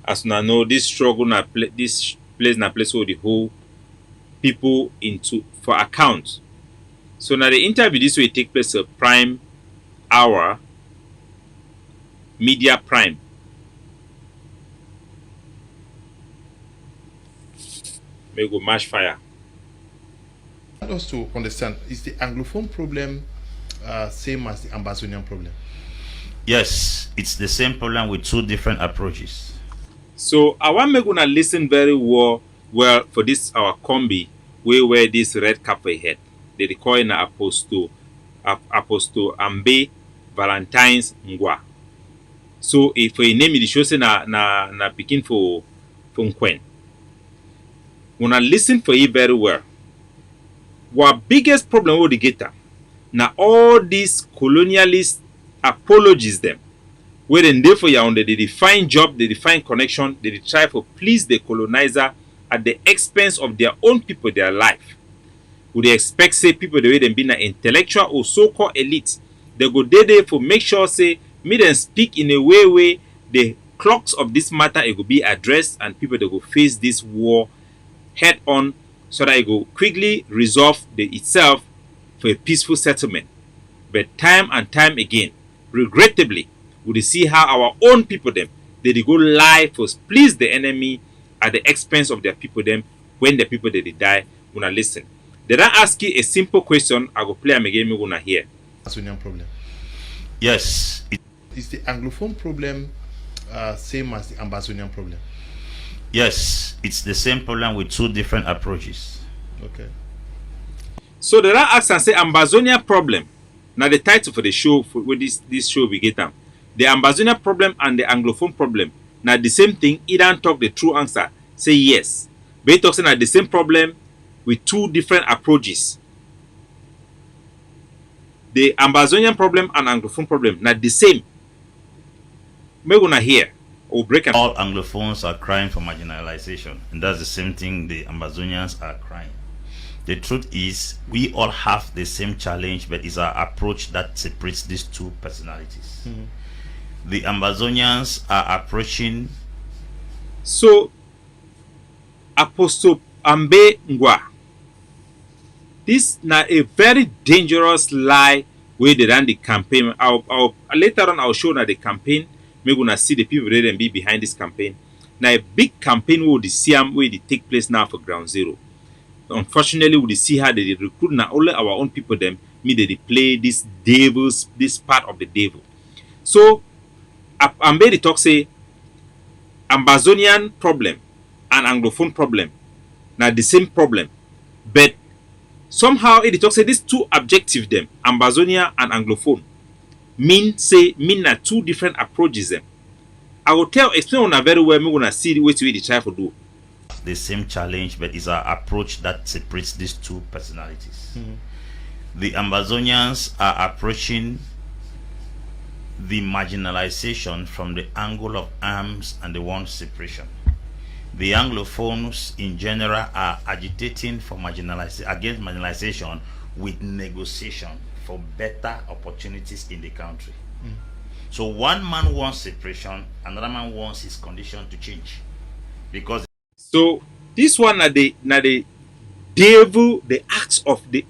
Speaker 1: As now know this struggle na this place na place where the whole people into for account. So now the interview this will take place at prime hour, media prime. May go mash fire.
Speaker 8: I want us to understand, is the Anglophone problem same as the Ambazonian problem?
Speaker 10: Yes, it's the same problem with two different approaches. So
Speaker 1: I want me gonna listen very well for this our combi we wear this red cap head. They call it Apostle Ambe Valentine's Ngwa. So if a name it shows na picking for Nkwen. When I listen for it very well. What biggest problem with the get now all these colonialist apologies them. Where then therefore you on they define job, they define connection, they try to please the colonizer at the expense of their own people, their life. Would they expect say people the way them being an intellectual or so-called elite, they go there for make sure say me them speak in a way where the clocks of this matter it will be addressed and people they go face this war head on so that it go quickly resolve itself for a peaceful settlement. But time and time again, regrettably, we see how our own people them they go lie for please the enemy at the expense of their people them when the people they die gonna listen. Did I ask you a simple question? I go play them again. Me gonna hear.
Speaker 8: Ambazonian problem.
Speaker 10: yes,
Speaker 8: Is the Anglophone problem same as the Ambazonian problem?
Speaker 10: yes, it's the same problem with two different approaches.
Speaker 8: Okay.
Speaker 1: So did I ask and say Ambazonia problem? Now the title for the show for when this show we get them. The Ambazonia problem and the Anglophone problem. Now the same thing. He don't talk the true answer. Say yes. But he talks about the same problem with two different approaches. the Ambazonian problem and Anglophone problem not the same. We're gonna hear or break up.
Speaker 10: All Anglophones are crying for marginalization, and that's the same thing the Ambazonians are crying. The truth is, we all have the same challenge, but it's our approach that separates these two personalities. The Ambazonians are approaching.
Speaker 1: So, Apostle Ambe Ngwa, this now a very dangerous lie where they ran the campaign. Later on, I'll show now the campaign. We're gonna see the people that be behind this campaign. Now a big campaign will the CM where they take place now for Ground Zero. Unfortunately, we see how they recruit now only our own people. Them me they play this part of the devil. So, Ambe talk say Ambazonian problem and Anglophone problem now the same problem, but somehow it talk say these two objectives them Ambazonia and Anglophone mean na two different approaches them. I will explain on a very well. Me gonna see the way they try to do
Speaker 10: the same challenge, but it's our approach that separates these two personalities. The Ambazonians are approaching the marginalization from the angle of arms and the one separation. The Anglophones in general are agitating for against marginalization with negotiation for better opportunities in the country. So one man wants separation, another man wants his condition to change. Because
Speaker 1: so this one are the devil, the acts of the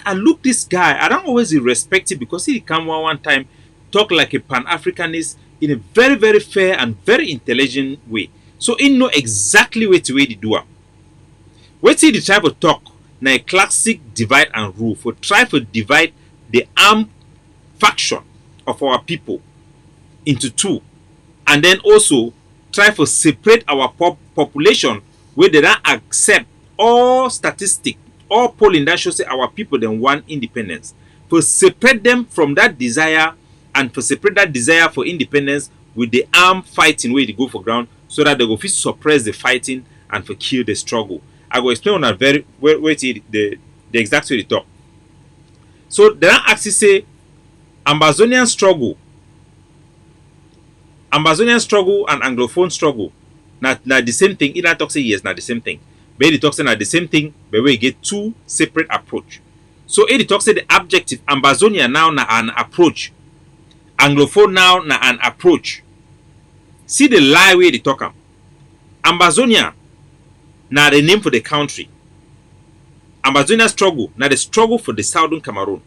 Speaker 1: I look this guy, I don't always respect it because he come one time talk like a Pan-Africanist in a very, very fair and very intelligent way. So he know exactly what way to do it. What he try to talk na a classic divide and rule for try to divide the armed faction of our people into two, and then also try to separate our population where they don't accept all statistics, all polling that shows say our people then want independence. For separate them from that desire and for separate that desire for independence with the armed fighting where they go for ground so that they go fit suppress the fighting and for kill the struggle. I will explain on a very the exact way they talk. So they don't actually say Ambazonian struggle and Anglophone struggle not the same thing. Either talk say yes, not the same thing. But they talk say not the same thing, but we get two separate approach. So it talk say the objective Ambazonia now na an approach. Anglophone now na an approach. See the lie where they talk am. Ambazonia na the name for the country. Ambazonia struggle na the struggle for the southern Cameroon.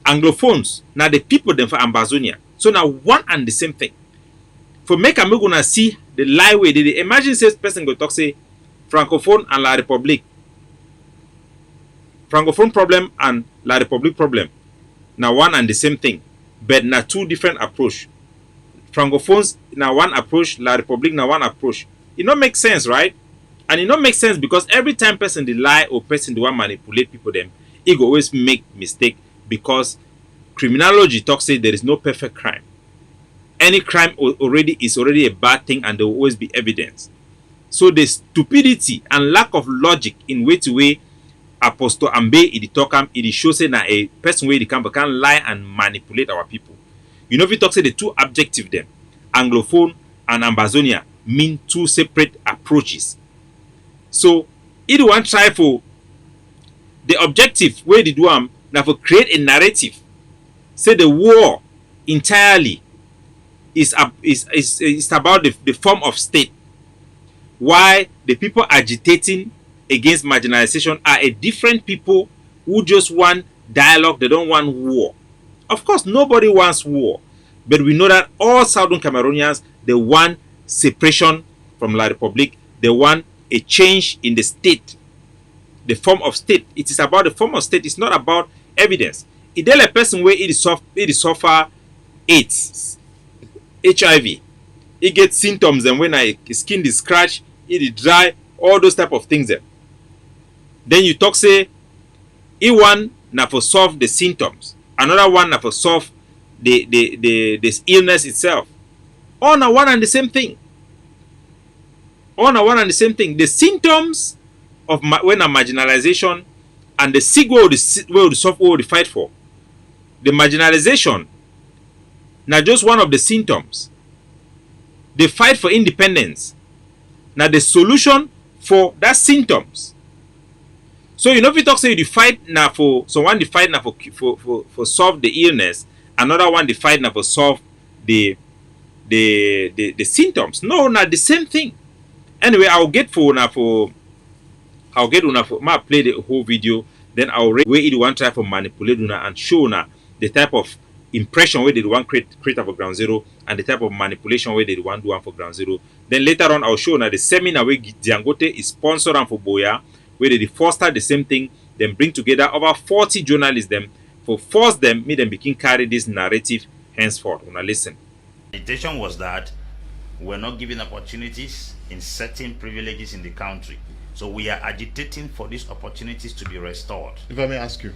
Speaker 1: Anglophones na the people them for Ambazonia. So now one and the same thing. For make a gonna see the lie way they imagine says person go talk say Francophone and La République. Francophone problem and La République problem. Now one and the same thing. But na two different approach. Francophones na one approach, La République na one approach. It not make sense, right? And it not make sense because every time person they lie or person they want manipulate people them, it go always make mistake because criminology talks say there is no perfect crime. Any crime is already a bad thing and there will always be evidence. So the stupidity and lack of logic in way Apostle Ambe it talk it shows say na a person where they can lie and manipulate our people. You know if you talk say the two objective them, Anglophone and Ambazonia mean two separate approaches. So it one try for the objective where they do now for create a narrative. Say the war entirely is about the form of state. Why the people agitating against marginalization are a different people who just want dialogue, they don't want war. Of course, nobody wants war. But we know that all Southern Cameroonians, they want separation from La République. They want a change in the state, the form of state. It is about the form of state. It's not about evidence. If there is a person where it suffer AIDS, HIV, it gets symptoms, and when his skin is scratched, it is dry, all those type of things. Then you talk say, one na for solve the symptoms, another one na for solve this illness itself. All na one and the same thing. All na one and the same thing. The symptoms of when a marginalization and the sick will the fight for the marginalization, now just one of the symptoms. The fight for independence, now the solution for that symptoms. So you know, if you talk say the fight now for someone, the fight now for solve the illness, another one the fight now for solve the symptoms. No, not the same thing. Anyway, I'll get una for ma play the whole video, then I'll where it one try for manipulate una and show una the type of impression where they want create for ground zero and the type of manipulation where they want do one for ground zero. Then later on I'll show una the seminar where Diangote is sponsored and for Boya, where they foster the same thing, then bring together over 40 journalists them for force them, make them begin carry this narrative henceforth. Una listen.
Speaker 10: The intention was that we're not giving opportunities in certain privileges in the country. So we are agitating for these opportunities to be restored.
Speaker 8: If I may ask you,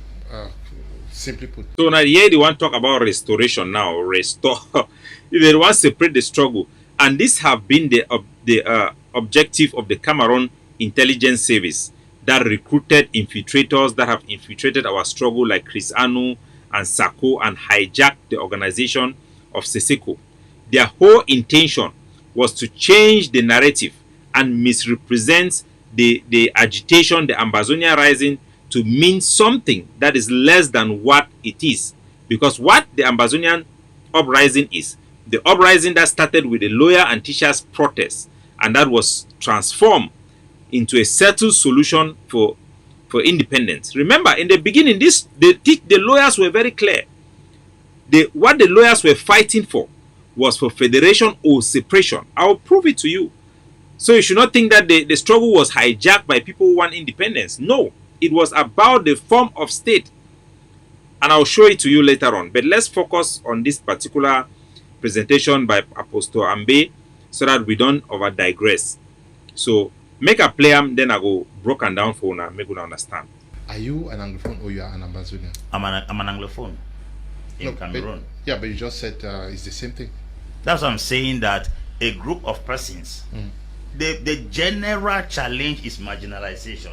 Speaker 8: simply put.
Speaker 1: So now here they want to talk about restoration now. Restore. They want to separate the struggle. And this have been the objective of the Cameroon Intelligence Service that recruited infiltrators that have infiltrated our struggle like Chris Anu and Sako and hijacked the organization of Seseko. Their whole intention was to change the narrative and misrepresent the agitation, the Ambazonia Rising, to mean something that is less than what it is. Because what the Ambazonian uprising is, the uprising that started with the lawyer and teachers protest, and that was transformed into a settled solution for independence. Remember, in the beginning, the lawyers were very clear. What the lawyers were fighting for was for federation or separation. I will prove it to you. So you should not think that the struggle was hijacked by people who want independence. No, it was about the form of state. And I'll show it to you later on. But let's focus on this particular presentation by Apostle Ambe so that we don't over digress. So make a play them, then I go broken down for now, make you understand.
Speaker 8: Are you an Anglophone or you are an Ambazonian?
Speaker 10: I'm an Anglophone in Cameroon.
Speaker 8: But you just said it's the same thing.
Speaker 10: That's what I'm saying, that a group of persons, the general challenge is marginalization.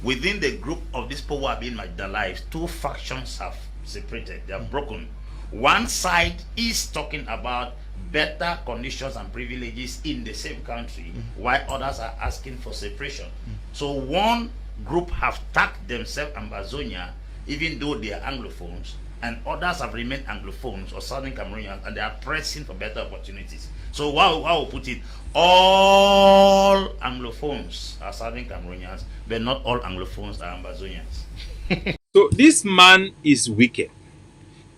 Speaker 10: Within the group of these people who are being marginalized, two factions have separated, they are broken. One side is talking about better conditions and privileges in the same country, while others are asking for separation. So one group have tagged themselves Ambazonia, even though they are Anglophones, and others have remained Anglophones or Southern Cameroonians, and they are pressing for better opportunities. So how will put it, all Anglophones are Southern Cameroonians, but not all Anglophones are Ambazonians.
Speaker 1: So this man is wicked.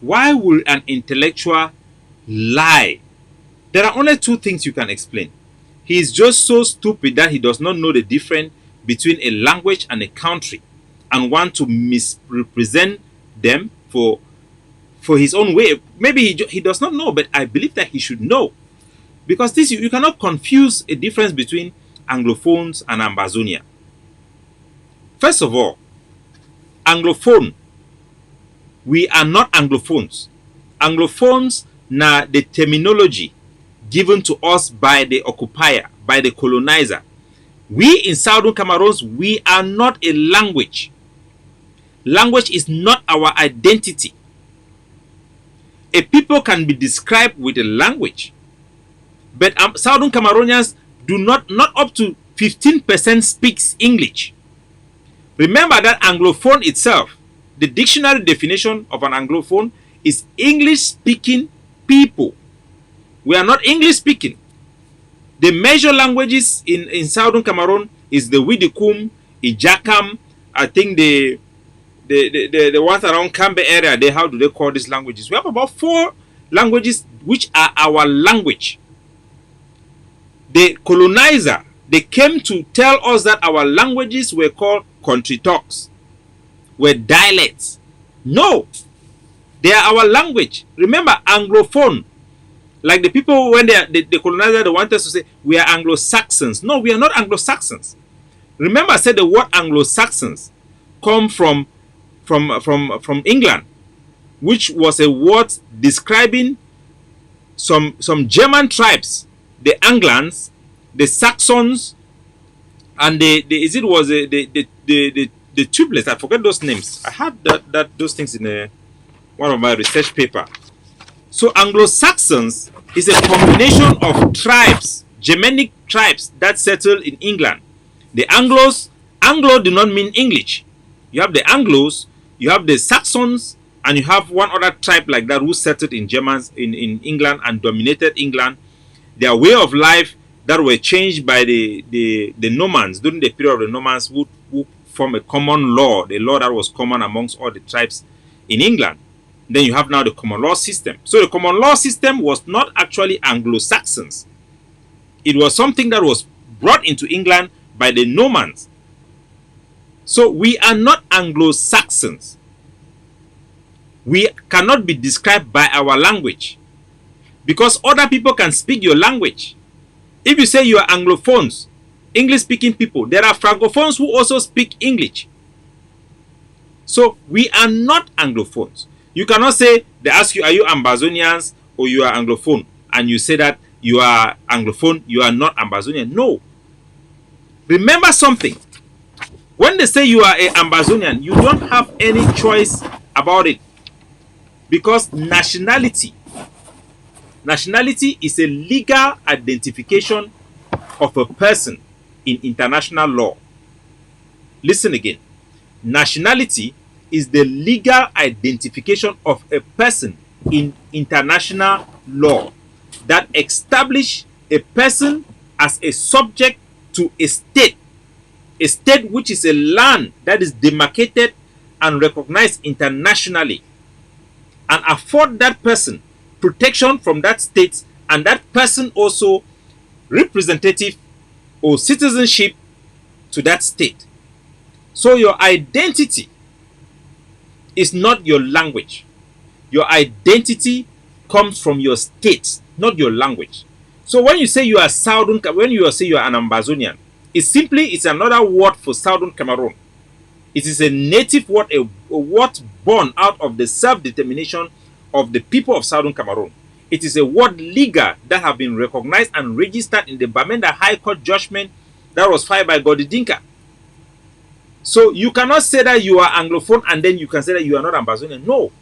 Speaker 1: Why will an intellectual lie? There are only two things you can explain. He is just so stupid that he does not know the difference between a language and a country and want to misrepresent them for his own way. Maybe he does not know, but I believe that he should know. Because this you cannot confuse a difference between Anglophones and Ambazonia. First of all, Anglophone, we are not Anglophones. Anglophones na the terminology given to us by the occupier, by the colonizer. We in Southern Cameroons, we are not a language. Language is not our identity. A people can be described with a language. But Southern Cameroonians do not up to 15% speaks English. Remember that Anglophone itself, the dictionary definition of an Anglophone is English-speaking people. We are not English-speaking. The major languages in Southern Cameroon is the Widikum, Ijakam, I think the ones around Kambe area, how do they call these languages? We have about 4 languages which are our language. The colonizer, they came to tell us that our languages were called country talks, were dialects. No, they are our language. Remember, Anglophone, like the people when the colonizer, they want us to say we are Anglo-Saxons. No, we are not Anglo-Saxons. Remember, I said the word Anglo-Saxons come from England, which was a word describing some German tribes, the Angles, the Saxons, and the tublets. I forget those names. I had those things in one of my research paper. So Anglo-Saxons is a combination of tribes, Germanic tribes that settled in England. The Anglos, Anglo do not mean English. You have the Anglos, you have the Saxons, and you have one other tribe like that who settled in Germans in England and dominated England. Their way of life that were changed by the Normans during the period of the Normans who form a common law, the law that was common amongst all the tribes in England. Then you have now the common law system. So the common law system was not actually Anglo-Saxons. It was something that was brought into England by the Normans. So we are not Anglo-Saxons. We cannot be described by our language because other people can speak your language. If you say you are Anglophones, English-speaking people, there are Francophones who also speak English. So we are not Anglophones. You cannot say, they ask you, are you Ambazonians or you are Anglophone? And you say that you are Anglophone, you are not Ambazonian. No. Remember something. When they say you are an Ambazonian, you don't have any choice about it. Because nationality is a legal identification of a person in international law. Listen again. Nationality is the legal identification of a person in international law that establish a person as a subject to a state which is a land that is demarcated and recognized internationally, and afford that person protection from that state, and that person also representative or citizenship to that state. So your identity is not your language. Your identity comes from your state, not your language. So when you say you are Southern, when you say you are an Ambazonian, it's another word for Southern Cameroon. It is a native word, a word born out of the self-determination of the people of Southern Cameroon. It is a word legal that have been recognized and registered in the Bamenda High Court judgment that was filed by Godidinka. So you cannot say that you are Anglophone and then you can say that you are not Ambazonian. No.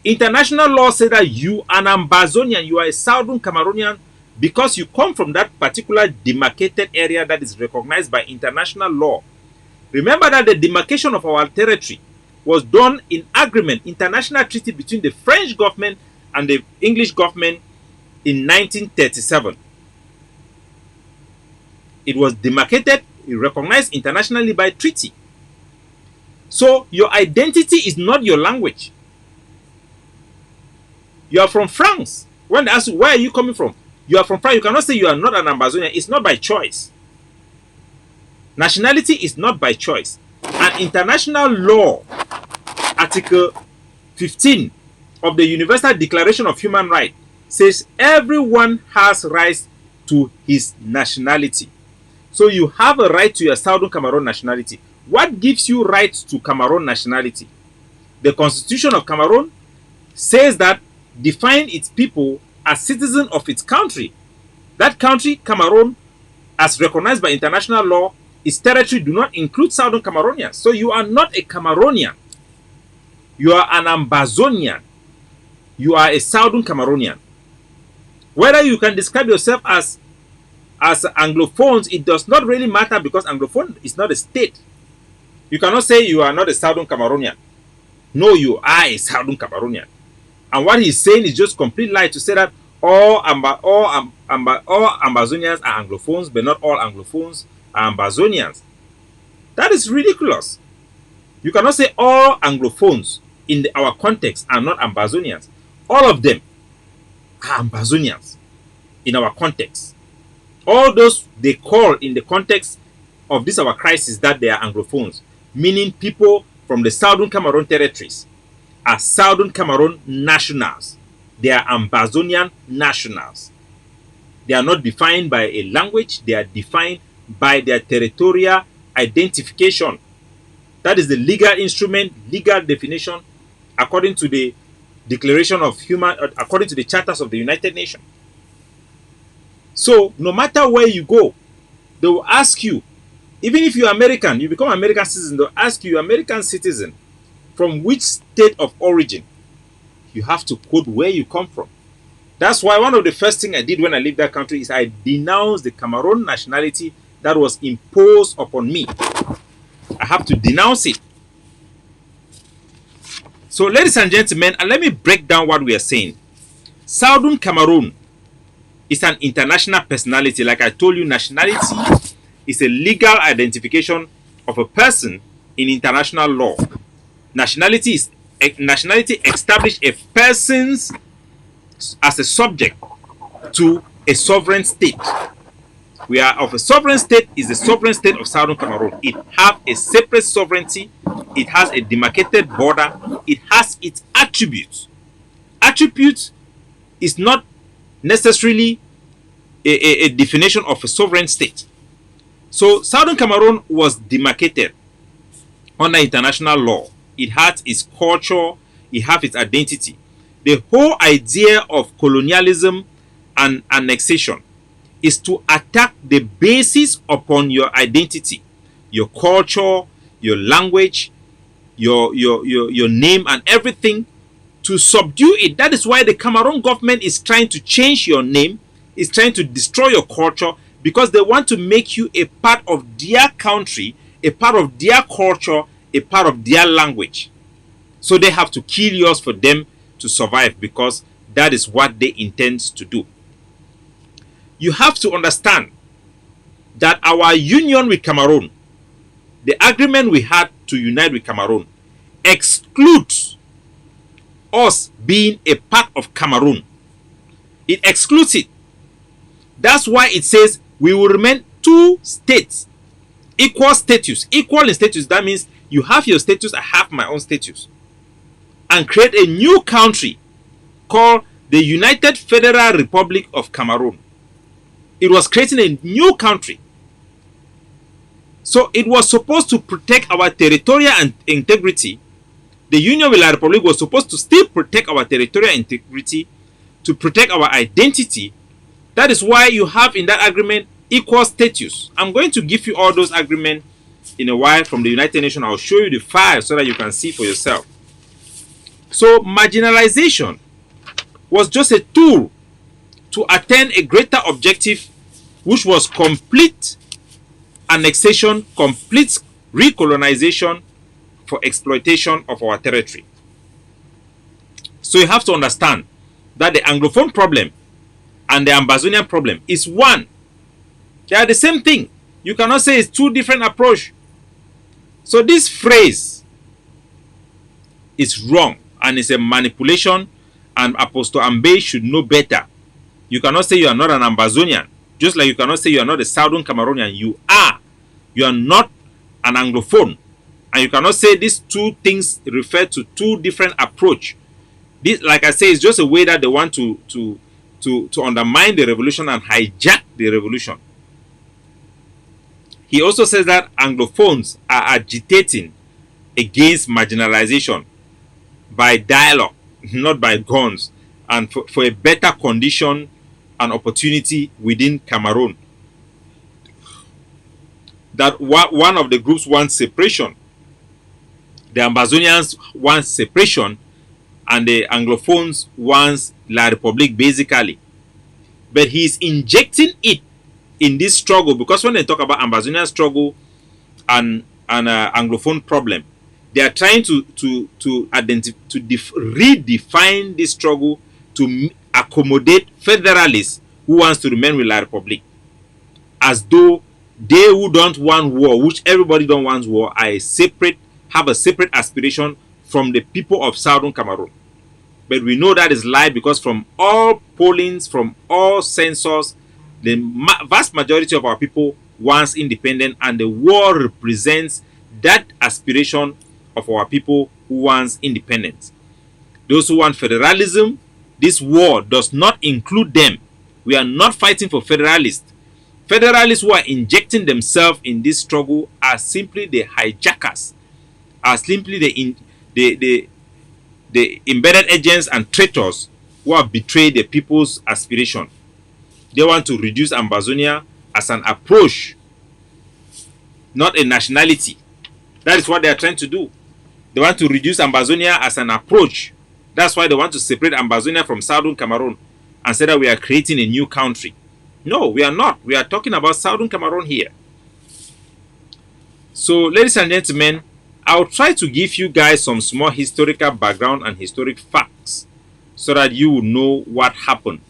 Speaker 1: International law says that you are an Ambazonian, you are a Southern Cameroonian because you come from that particular demarcated area that is recognized by international law. Remember that the demarcation of our territory was done in agreement, international treaty between the French government and the English government in 1937. It was demarcated, recognized internationally by treaty. So your identity is not your language. You are from France. When they ask you, where are you coming from? You are from France. You cannot say you are not an Ambazonian. It's not by choice. Nationality is not by choice. And international law, Article 15 of the Universal Declaration of Human Rights, says everyone has rights to his nationality. So you have a right to your Southern Cameroon nationality. What gives you rights to Cameroon nationality? The Constitution of Cameroon says that define its people as citizens of its country. That country, Cameroon, as recognized by international law, its territory do not include Southern Cameroonians. So you are not a Cameroonian. You are an Ambazonian. You are a Southern Cameroonian. Whether you can describe yourself as Anglophones, it does not really matter because Anglophone is not a state. You cannot say you are not a Southern Cameroonian. No, you are a Southern Cameroonian. And what he's saying is just complete lie to say that all Ambazonians are Anglophones, but not all Anglophones are Ambazonians. That is ridiculous. You cannot say all Anglophones in our context are not Ambazonians. All of them are Ambazonians in our context. All those they call in the context of this our crisis that they are Anglophones, meaning people from the Southern Cameroon territories are Southern Cameroon nationals. They are Ambazonian nationals. They are not defined by a language. They are defined by their territorial identification. That is the legal instrument, legal definition, according to the Declaration of Human, according to the charters of the United Nations. So, no matter where you go, they will ask you, even if you are American, you become American citizen, they'll ask you, American citizen, from which state of origin? you have to quote where you come from. That's why one of the first things I did when I left that country is I denounced the Cameroon nationality that was imposed upon me. I have to denounce it. So, ladies and gentlemen, and let me break down what we are saying. Southern Cameroon is an international personality. Like I told you, nationality is a legal identification of a person in international law. Nationality establishes a person as a subject to a sovereign state. We are of a sovereign state is the sovereign state of Southern Cameroon. It has a separate sovereignty. It has a demarcated border. It has its attributes. Attributes is not necessarily a definition of a sovereign state. So Southern Cameroon was demarcated under international law. It has its culture. It has its identity. The whole idea of colonialism and annexation is to attack the basis upon your identity, your culture, your language, your name and everything, to subdue it. That is why the Cameroon government is trying to change your name, is trying to destroy your culture, because they want to make you a part of their country, a part of their culture, a part of their language. So they have to kill yours for them to survive, because that is what they intend to do. You have to understand that our union with Cameroon, the agreement we had to unite with Cameroon, excludes us being a part of Cameroon. It excludes it. That's why it says we will remain two states, equal status. Equal in status, that means you have your status, I have my own status. And create a new country called the United Federal Republic of Cameroon. It was creating a new country. So it was supposed to protect our territorial integrity. The Union with La Republic was supposed to still protect our territorial integrity, to protect our identity. That is why you have in that agreement equal status. I'm going to give you all those agreements in a while from the United Nations. I'll show you the file so that you can see for yourself. So marginalization was just a tool to attain a greater objective, which was complete annexation, complete recolonization for exploitation of our territory. So you have to understand that the Anglophone problem and the Ambazonian problem is one. They are the same thing. You cannot say it's two different approaches. So this phrase is wrong and it's a manipulation, and Apostle Ambe should know better. You cannot say you are not an Ambazonian, just like you cannot say you are not a Southern Cameroonian. You are. You are not an Anglophone. And you cannot say these two things refer to two different approaches. This, like I say, is just a way that they want to undermine the revolution and hijack the revolution. He also says that Anglophones are agitating against marginalization by dialogue, not by guns, and for a better condition and opportunity within Cameroon. That one of the groups wants separation. The Ambazonians want separation, and the Anglophones want La Republique, basically. But he is injecting it in this struggle, because when they talk about Ambazonian struggle and Anglophone problem, they are trying to redefine this struggle to accommodate federalists who wants to remain with La Republique, as though they who don't want war, which everybody don't want war, are have a separate aspiration from the people of Southern Cameroon. But we know that is lie, because from all pollings, from all census, the vast majority of our people wants independence, and the war represents that aspiration of our people who wants independence. Those who want federalism, this war does not include them. We are not fighting for federalists. Federalists who are injecting themselves in this struggle are simply the hijackers, are simply the embedded agents and traitors who have betrayed the people's aspiration. They want to reduce Ambazonia as an approach, not a nationality. That is what they are trying to do. They want to reduce Ambazonia as an approach, That's why they want to separate Ambazonia from Southern Cameroon and say that we are creating a new country. No, we are not. We are talking about Southern Cameroon here. So, ladies and gentlemen, I'll try to give you guys some small historical background and historic facts so that you will know what happened.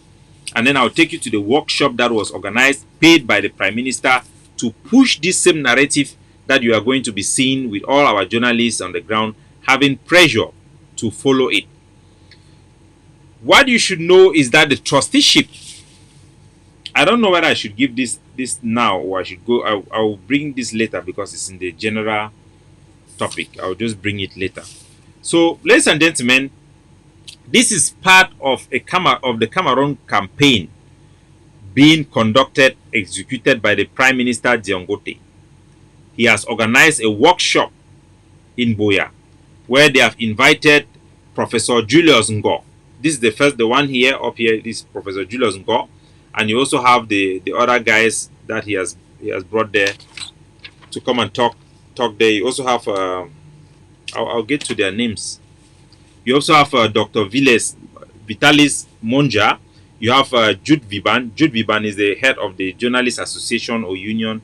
Speaker 1: And then I'll take you to the workshop that was organized, paid by the Prime Minister, to push this same narrative that you are going to be seeing with all our journalists on the ground having pressure to follow it. What you should know is that the trusteeship, I don't know whether I should give this now or I should go. I'll bring this later because it's in the general topic. I'll just bring it later. So, ladies and gentlemen, this is part of the Cameroon campaign being conducted, executed by the Prime Minister Diongote. He has organized a workshop in Boya where they have invited Professor Julius Ngo. This is the one here up here. This is Professor Julius Ngo, and you also have the other guys that he has brought there to come and talk there. You also have I'll get to their names. You also have Dr. Vitalis Monja. You have Jude Viban. Jude Viban is the head of the Journalists Association or Union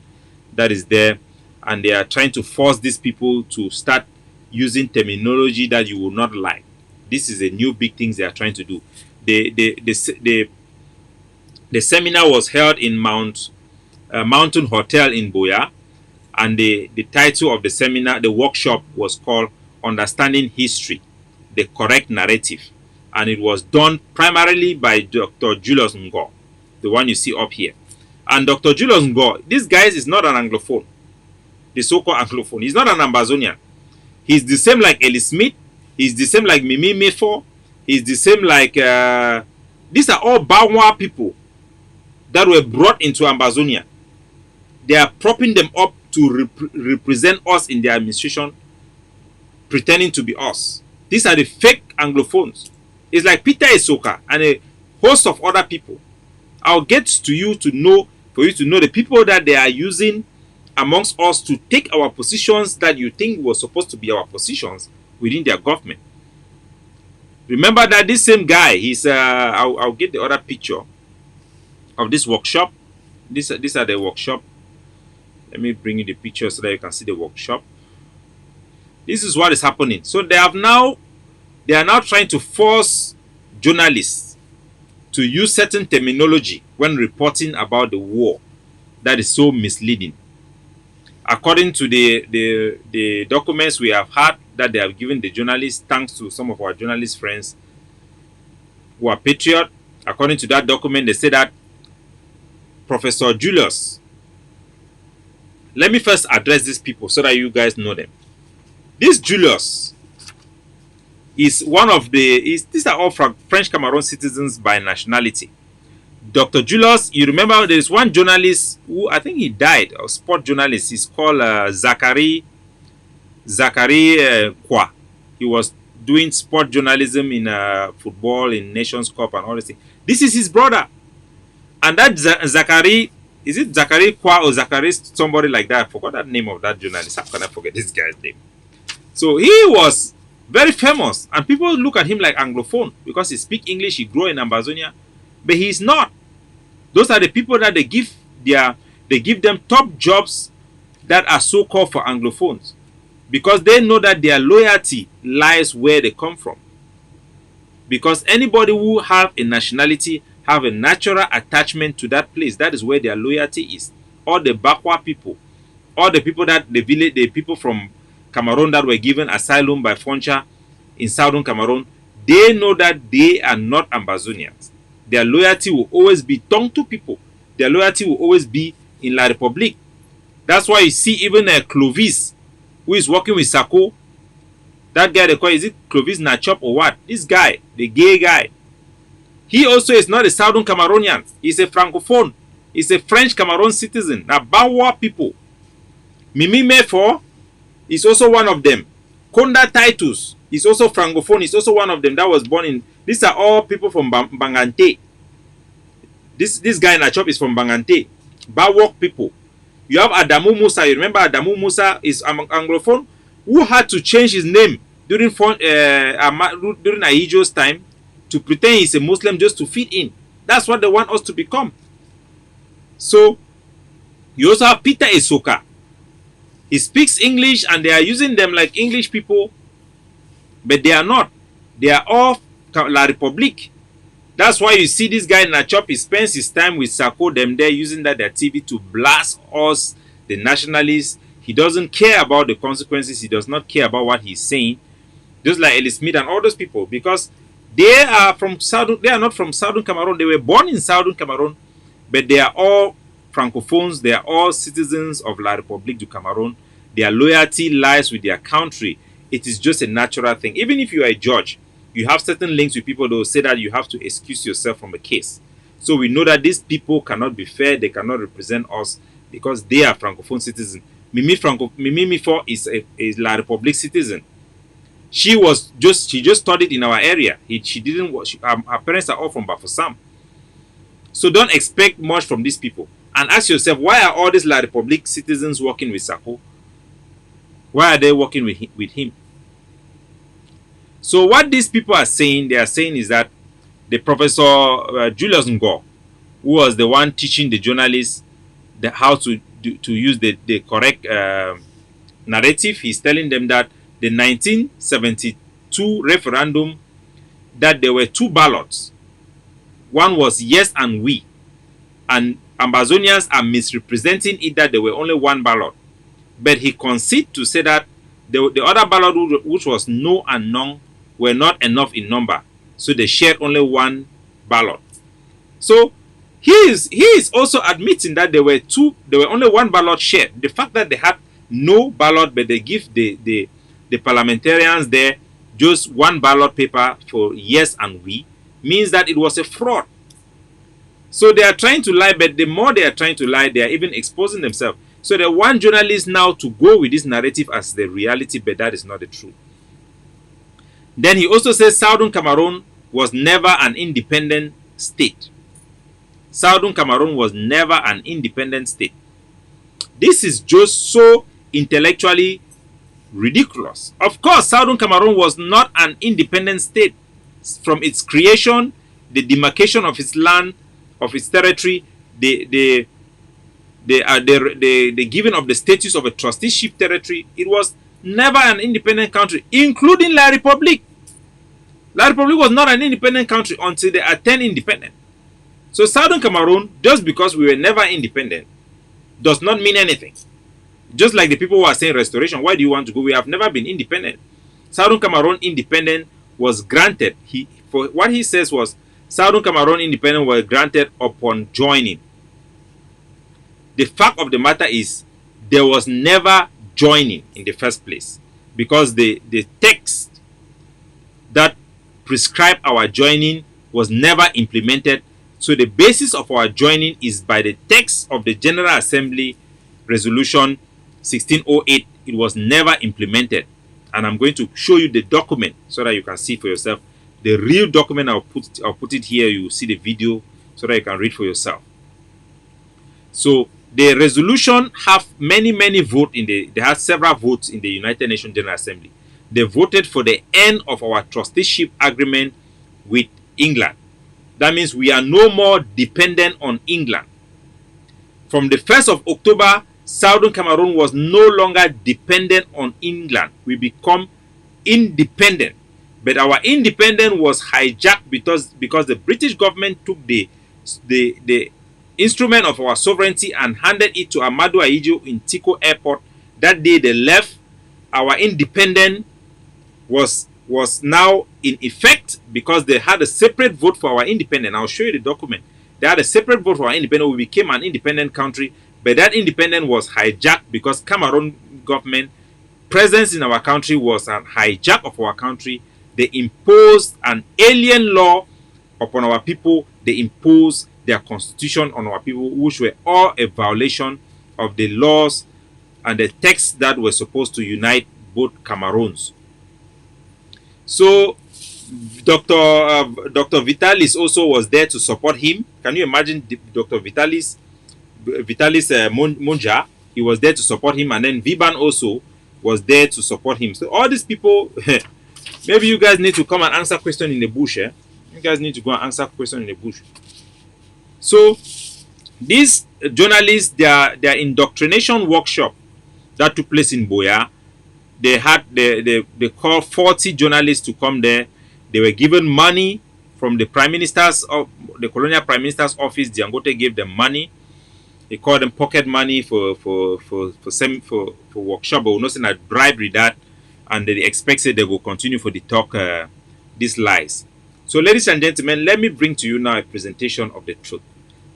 Speaker 1: that is there, and they are trying to force these people to start using terminology that you will not like. This is a new big thing they are trying to do. The seminar was held in Mountain Hotel in Boya, and the title of the seminar, the workshop, was called Understanding History, the Correct Narrative, and it was done primarily by Dr. Julius Ngo, the one you see up here. And Dr. Julius Ngo, this guy is not an Anglophone, the so-called Anglophone. He's not an Ambazonian. He's the same like Ellie Smith. He's the same like Mimi Mefo. He's the same like these are all Bawa people that were brought into Ambazonia. They are propping them up to represent us in their administration, pretending to be us. These are the fake Anglophones. It's like Peter Esoka and a host of other people. I'll get to you to know, for you to know the people that they are using amongst us to take our positions that you think were supposed to be our positions within their government. Remember that this same guy, he's I'll get the other picture of this workshop. These are the workshop. Let me bring you the picture so that you can see the workshop. This is what is happening. So they are now trying to force journalists to use certain terminology when reporting about the war that is so misleading. According to the documents we have had that they have given the journalists, thanks to some of our journalist friends who are patriot, according to that document, they say that Professor Julius, let me first address these people so that you guys know them. This Julius is one of these are all French Cameroon citizens by nationality. Dr. Julius, you remember there is one journalist who I think he died, a sport journalist. He's called Zachary Kwa. He was doing sport journalism in football, in Nations Cup and all this thing. This is his brother. And that Zachary, is it Zachary Kwa or Zachary somebody like that? I forgot that name of that journalist. How can I forget this guy's name? So he was very famous, and people look at him like Anglophone because he speaks English, he grew in Ambazonia, but he's not. Those are the people that they give them top jobs that are so-called for Anglophones, because they know that their loyalty lies where they come from. Because anybody who have a nationality have a natural attachment to that place. That is where their loyalty is. All the Bakwa people, all the people that the people from Cameroon that were given asylum by Foncha in southern Cameroon, they know that they are not Ambazonians. Their loyalty will always be Tongtu people. Their loyalty will always be in La Republique. That's why you see even Clovis, who is working with Sako, that guy they call, is it Clovis Nachop or what? This guy, the gay guy, he also is not a southern Cameroonian. He's a Francophone. He's a French Cameroon citizen. Now, Bawa people. Mimi Mefo is also one of them. Konda Titus is also Francophone. He's also one of them that was born in... These are all people from Bangante. This guy Nachop is from Bangante. Bawok people. You have Adamu Musa. You remember Adamu Musa is Anglophone who had to change his name during Ahijo's time to pretend he's a Muslim just to fit in. That's what they want us to become. So you also have Peter Esoka. He speaks English and they are using them like English people, but they are not. They are all La Republique. That's why you see this guy Nachop, he spends his time with Sako, them there using their TV to blast us, the nationalists. He doesn't care about the consequences. He does not care about what he's saying. Just like Ellis Smith and all those people, because they are not from Southern Cameroon. They were born in Southern Cameroon, but they are all Francophones. They are all citizens of La République du Cameroon. Their loyalty lies with their country. It is just a natural thing. Even if you are a judge, you have certain links with people that will say that you have to excuse yourself from a case. So we know that these people cannot be fair. They cannot represent us because they are Francophone citizens. Mimi Mifo is a La République citizen. She just studied in our area. Her parents are all from Bafoussam. So don't expect much from these people. And ask yourself, why are all these La République citizens working with Sako? Why are they working with him? So what these people are saying, they are saying is that the Professor Julius Ngo, who was the one teaching the journalists how to use the correct narrative, he's telling them that the 1972 referendum, that there were two ballots. One was yes and we. And Ambazonians are misrepresenting it that there were only one ballot. But he conceded to say that the other ballot, which was no and none, were not enough in number. So they shared only one ballot. So he is also admitting that there were only one ballot shared. The fact that they had no ballot, but they give the parliamentarians there just one ballot paper for yes and we, means that it was a fraud. So they are trying to lie, but the more they are trying to lie, they are even exposing themselves. So they want journalists now to go with this narrative as the reality, but that is not the truth. Then he also says Southern Cameroon was never an independent state. Southern Cameroon was never an independent state. This is just so intellectually ridiculous. Of course, Southern Cameroon was not an independent state. From its creation, the demarcation of its land, of its territory, the giving of the status of a trusteeship territory, it was never an independent country, including La République. La République was not an independent country until they attained independence. So Southern Cameroon, just because we were never independent, does not mean anything. Just like the people who are saying restoration, why do you want to go? We have never been independent. Southern Cameroon independence was granted. For what he says was, Southern Cameroon independence was granted upon joining. The fact of the matter is, there was never joining in the first place, because the text that prescribed our joining was never implemented. So the basis of our joining is by the text of the General Assembly Resolution 1608. It was never implemented. And I'm going to show you the document so that you can see for yourself. The real document, I'll put it here. You see the video so that you can read for yourself. So the resolution have many votes they had several votes in the United Nations General Assembly. They voted for the end of our trusteeship agreement with England. That means we are no more dependent on England. From the 1st of October, Southern Cameroon was no longer dependent on England. We become independent. But our independence was hijacked because the British government took the instrument of our sovereignty and handed it to Amadou Ahidjo in Tiko Airport. That day they left. Our independence was now in effect because they had a separate vote for our independence. I'll show you the document. They had a separate vote for our independence. We became an independent country, but that independence was hijacked because Cameroon government presence in our country was a hijack of our country. They imposed an alien law upon our people. They imposed their constitution on our people, which were all a violation of the laws and the texts that were supposed to unite both Cameroons. So Dr. Vitalis also was there to support him. Can you imagine Dr. Vitalis Monja? He was there to support him, and then Viban also was there to support him. So all these people Maybe you guys need to come and answer question in the bush. You guys need to go and answer question in the bush. So these journalists, their indoctrination workshop that took place in Boya, they called 40 journalists to come there. They were given money from the prime minister's of the colonial prime minister's office. Dangote gave them money. They called them pocket money for workshop, but we're not saying a bribery that, and they expect that they will continue for the talk these lies. So, ladies and gentlemen, let me bring to you now a presentation of the truth.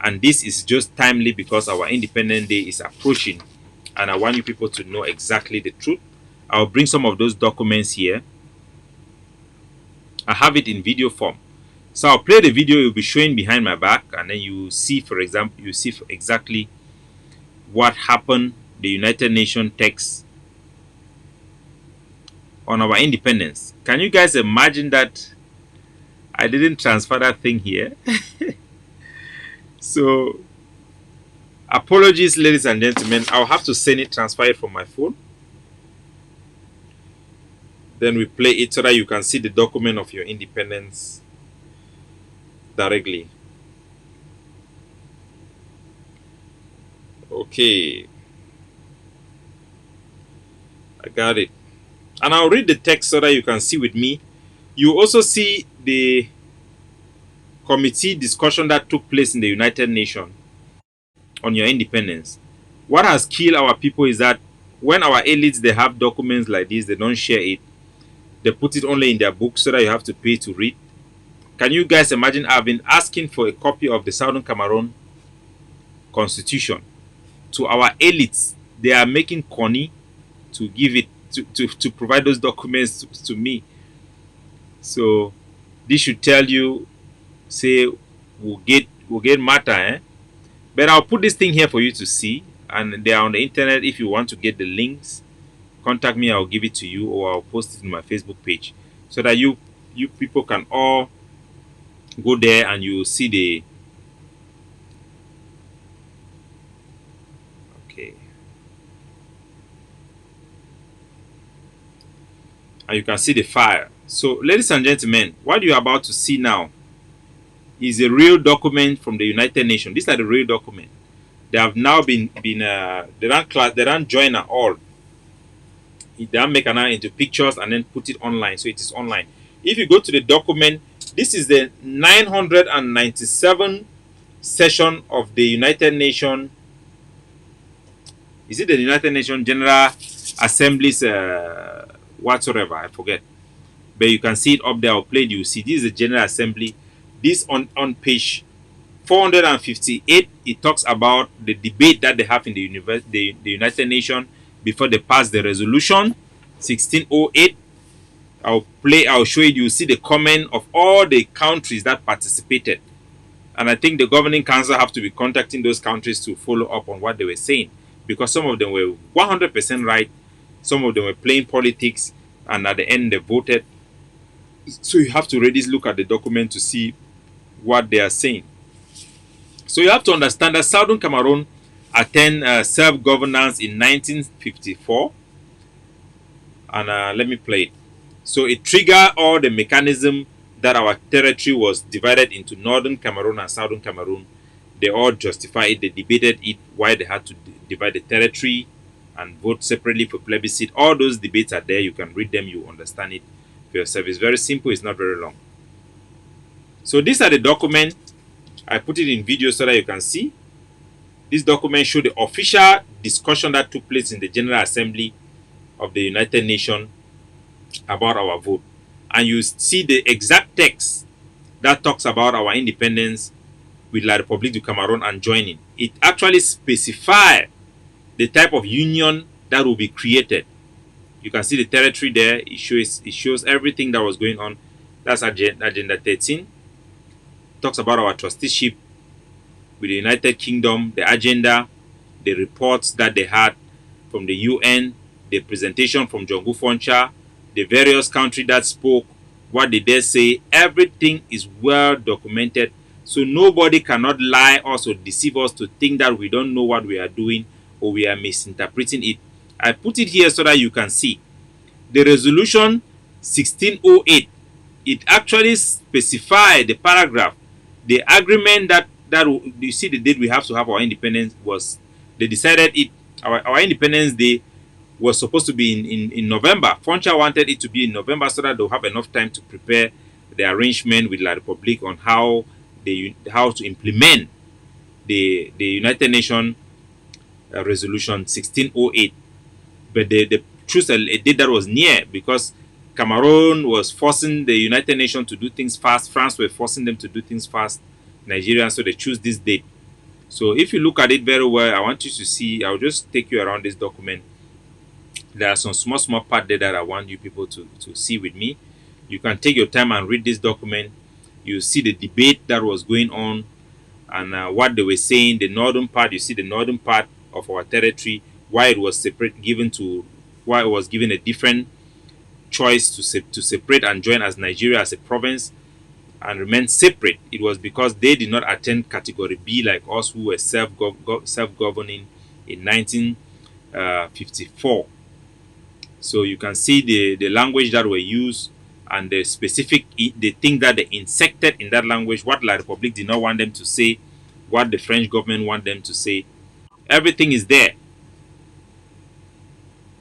Speaker 1: And this is just timely because our Independence Day is approaching, and I want you people to know exactly the truth. I'll bring some of those documents here. I have it in video form. So I'll play the video. You'll be showing behind my back, and then you see, for example, exactly what happened. The United Nations text on our independence. Can you guys imagine that I didn't transfer that thing here? So apologies, ladies and gentlemen. I'll have to send it, transfer it from my phone. Then we play it so that you can see the document of your independence directly. Okay, I got it, and I'll read the text so that you can see with me. You also see the committee discussion that took place in the United Nations on your independence. What has killed our people is that when our elites, they have documents like this, they don't share it. They put it only in their books so that you have to pay to read. Can you guys imagine? I've been asking for a copy of the Southern Cameroon Constitution to our elites. They are making Kunny to give it to provide those documents to me. So this should tell you, say, we'll get matter, But I'll put this thing here for you to see, and they are on the internet. If you want to get the links, contact me. I'll give it to you, or I'll post it in my Facebook page so that you people can all go there and you see the and you can see the file. So, ladies and gentlemen, what you're about to see now is a real document from the United Nations. These are the real documents. They have now been they don't join at all. They don't make an into pictures and then put it online, so it is online. If you go to the document, this is the 997 session of the United Nations. Is it the United Nations General Assembly's whatsoever? I forget. But you can see it up there. I'll play it. You see, this is the General Assembly. This on page 458, it talks about the debate that they have in the United Nations before they pass the resolution 1608. I'll show you. You see the comment of all the countries that participated, and I think the governing council have to be contacting those countries to follow up on what they were saying, because some of them were 100% right, some of them were playing politics, and at the end they voted. So you have to really look at the document to see what they are saying. So you have to understand that Southern Cameroon attained self-governance in 1954, and let me play it. So it triggered all the mechanism that our territory was divided into Northern Cameroon and Southern Cameroon. They all justified it. They debated it, why they had to divide the territory and vote separately for plebiscite. All those debates are there. You can read them. You understand it for yourself. It's very simple. It's not very long. So these are the documents. I put it in video so that you can see. This document shows the official discussion that took place in the General Assembly of the United Nations about our vote. And you see the exact text that talks about our independence with La République du Cameroun and joining. It actually specifies the type of union that will be created. You can see the territory there. It shows everything that was going on. That's Agenda 13. Talks about our trusteeship with the United Kingdom, the agenda, the reports that they had from the UN, the presentation from John Gufoncha, the various countries that spoke, what did they say. Everything is well documented, so nobody cannot lie us or deceive us to think that we don't know what we are doing or we are misinterpreting it. I put it here so that you can see. The resolution 1608, it actually specified the paragraph, the agreement that you see the date we have to have our independence was, they decided it, our Independence Day was supposed to be in November. Foncha wanted it to be in November so that they'll have enough time to prepare the arrangement with La Republique on how to implement the United Nations resolution 1608. But the truth, a date that was near, because Cameroon was forcing the United Nations to do things fast, France were forcing them to do things fast, Nigeria, so they choose this date. So if you look at it very well, I want you to see, I'll just take you around this document. There are some small part there that I want you people to see with me. You can take your time and read this document. You see the debate that was going on and what they were saying. The northern part, you see the northern part of our territory, why it was why it was given a different choice to separate and join as Nigeria as a province and remain separate. It was because they did not attend category B like us, who were self-governing in 1954. So you can see the language that were used and the thing that they insected in that language, what La Republique did not want them to say, what the French government want them to say. Everything is there.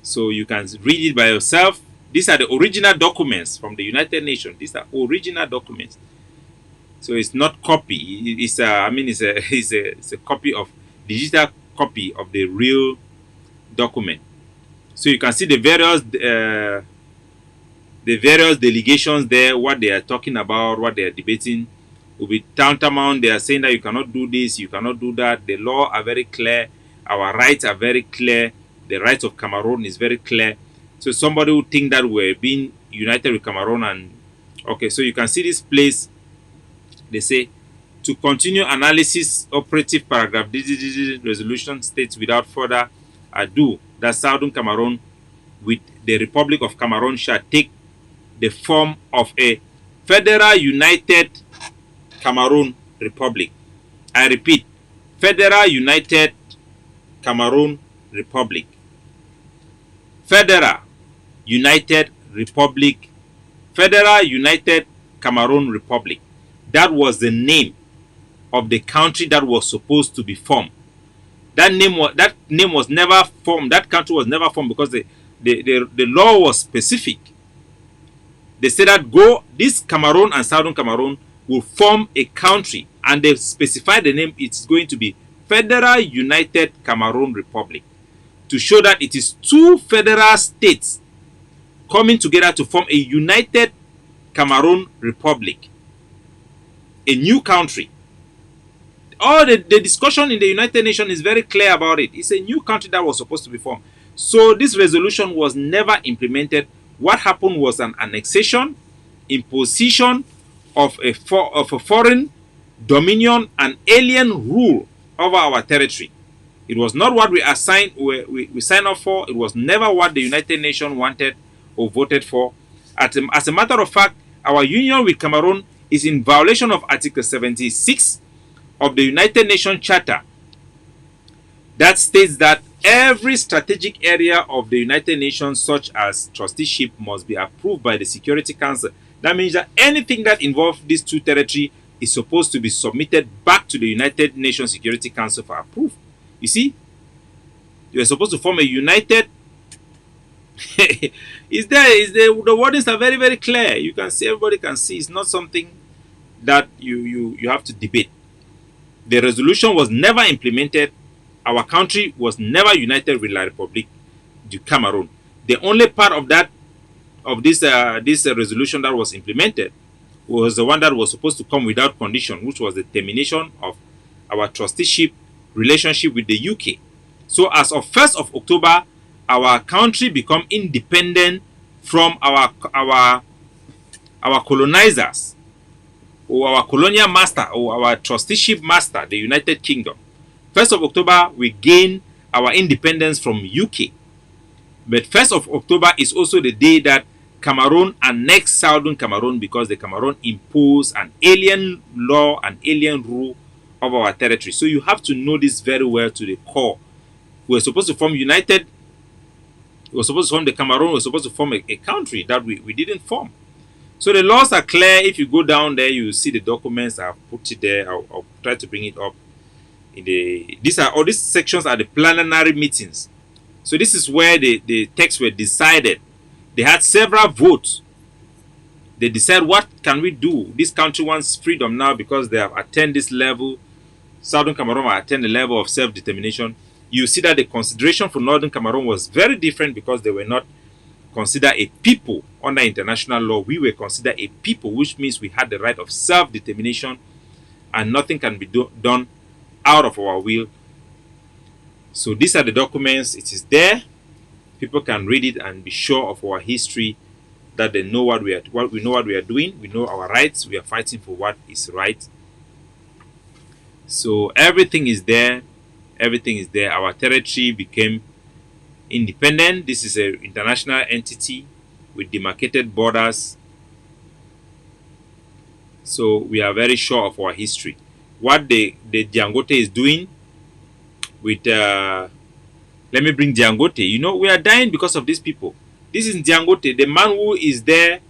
Speaker 1: So you can read it by yourself. These are the original documents from the United Nations. These are original documents. So it's not copy. It's a copy of digital copy of the real document. So you can see the various delegations there, what they are talking about, what they are debating. Will be tantamount. They are saying that you cannot do this, you cannot do that. The law are very clear. Our rights are very clear. The rights of Cameroon is very clear. So somebody would think that we're being united with Cameroon and okay, so you can see this place. They say to continue analysis, operative paragraph resolution states without further ado that Southern Cameroon with the Republic of Cameroon shall take the form of a Federal United Cameroon Republic. I repeat, Federal United Cameroon Republic. Federal United Republic. Federal United Cameroon Republic. That was the name of the country that was supposed to be formed. That name was never formed. That country was never formed because the law was specific. They said that this Cameroon and Southern Cameroon will form a country, and they specified the name. It's going to be Federal United Cameroon Republic, to show that it is two federal states coming together to form a United Cameroon Republic, a new country. All the discussion in the United Nations is very clear about it. It's a new country that was supposed to be formed. So this resolution was never implemented. What happened was an annexation, imposition of a foreign dominion and alien rule over our territory. It was not what we signed up for. It was never what the United Nations wanted or voted for. As a matter of fact, our union with Cameroon is in violation of Article 76 of the United Nations Charter, that states that every strategic area of the United Nations, such as trusteeship, must be approved by the Security Council. That means that anything that involves these two territories is supposed to be submitted back to the United Nations Security Council for approval. You see, you are supposed to form a united. The wordings are very, very clear. You can see, everybody can see. It's not something that you have to debate. The resolution was never implemented. Our country was never united with La Republique du Cameroon. The only part of this resolution that was implemented was the one that was supposed to come without condition, which was the termination of our trusteeship relationship with the UK. So as of 1st of October, our country become independent from our colonizers, or our colonial master, or our trusteeship master, the United Kingdom. 1st of October, we gain our independence from UK. But 1st of October is also the day that Cameroon annexed Southern Cameroon, because the Cameroon imposed an alien law and alien rule of our territory. So you have to know this very well to the core. We were supposed to form United We were supposed to form the Cameroon. We were supposed to form a country that we didn't form. So the laws are clear. If you go down there, you see the documents. I've put it there. I'll try to bring it up. These sections are the plenary meetings. So this is where the texts were decided. They had several votes. They decide what can we do. This country wants freedom now because they have attained this level. Southern Cameroon have attained the level of self-determination. You see that the consideration for Northern Cameroon was very different because they were not considered a people under international law. We were considered a people, which means we had the right of self-determination and nothing can be done out of our will. So these are the documents. It is there. People can read it and be sure of our history, that they know what we know what we are doing. We know our rights. We are fighting for what is right. So everything is there. Everything is there. Our territory became independent. This is an international entity with demarcated borders. So we are very sure of our history. What the Dangote is doing with let me bring Dangote. You know, we are dying because of these people. This is Dangote, the man who is there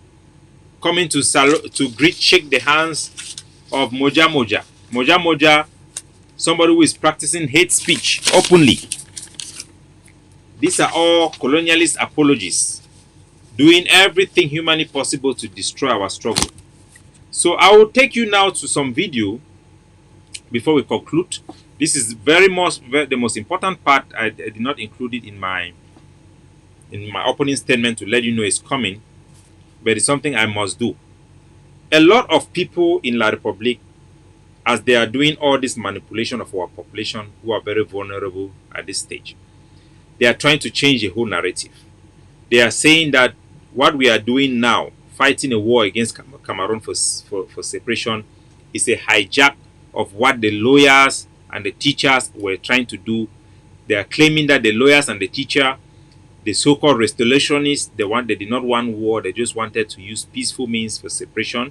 Speaker 1: coming to shake the hands of Moja Moja. Moja Moja, somebody who is practicing hate speech openly. These are all colonialist apologists doing everything humanly possible to destroy our struggle. So I will take you now to some video before we conclude. This is the most important part. I did not include it in my opening statement to let you know it's coming, but it's something I must do. A lot of people in La Republique, as they are doing all this manipulation of our population who are very vulnerable at this stage, they are trying to change the whole narrative. They are saying that what we are doing now, fighting a war against Cameroon for separation, is a hijack of what the lawyers and the teachers were trying to do. They are claiming that the lawyers and the teacher, the so-called restorationists, they did not want war. They just wanted to use peaceful means for separation,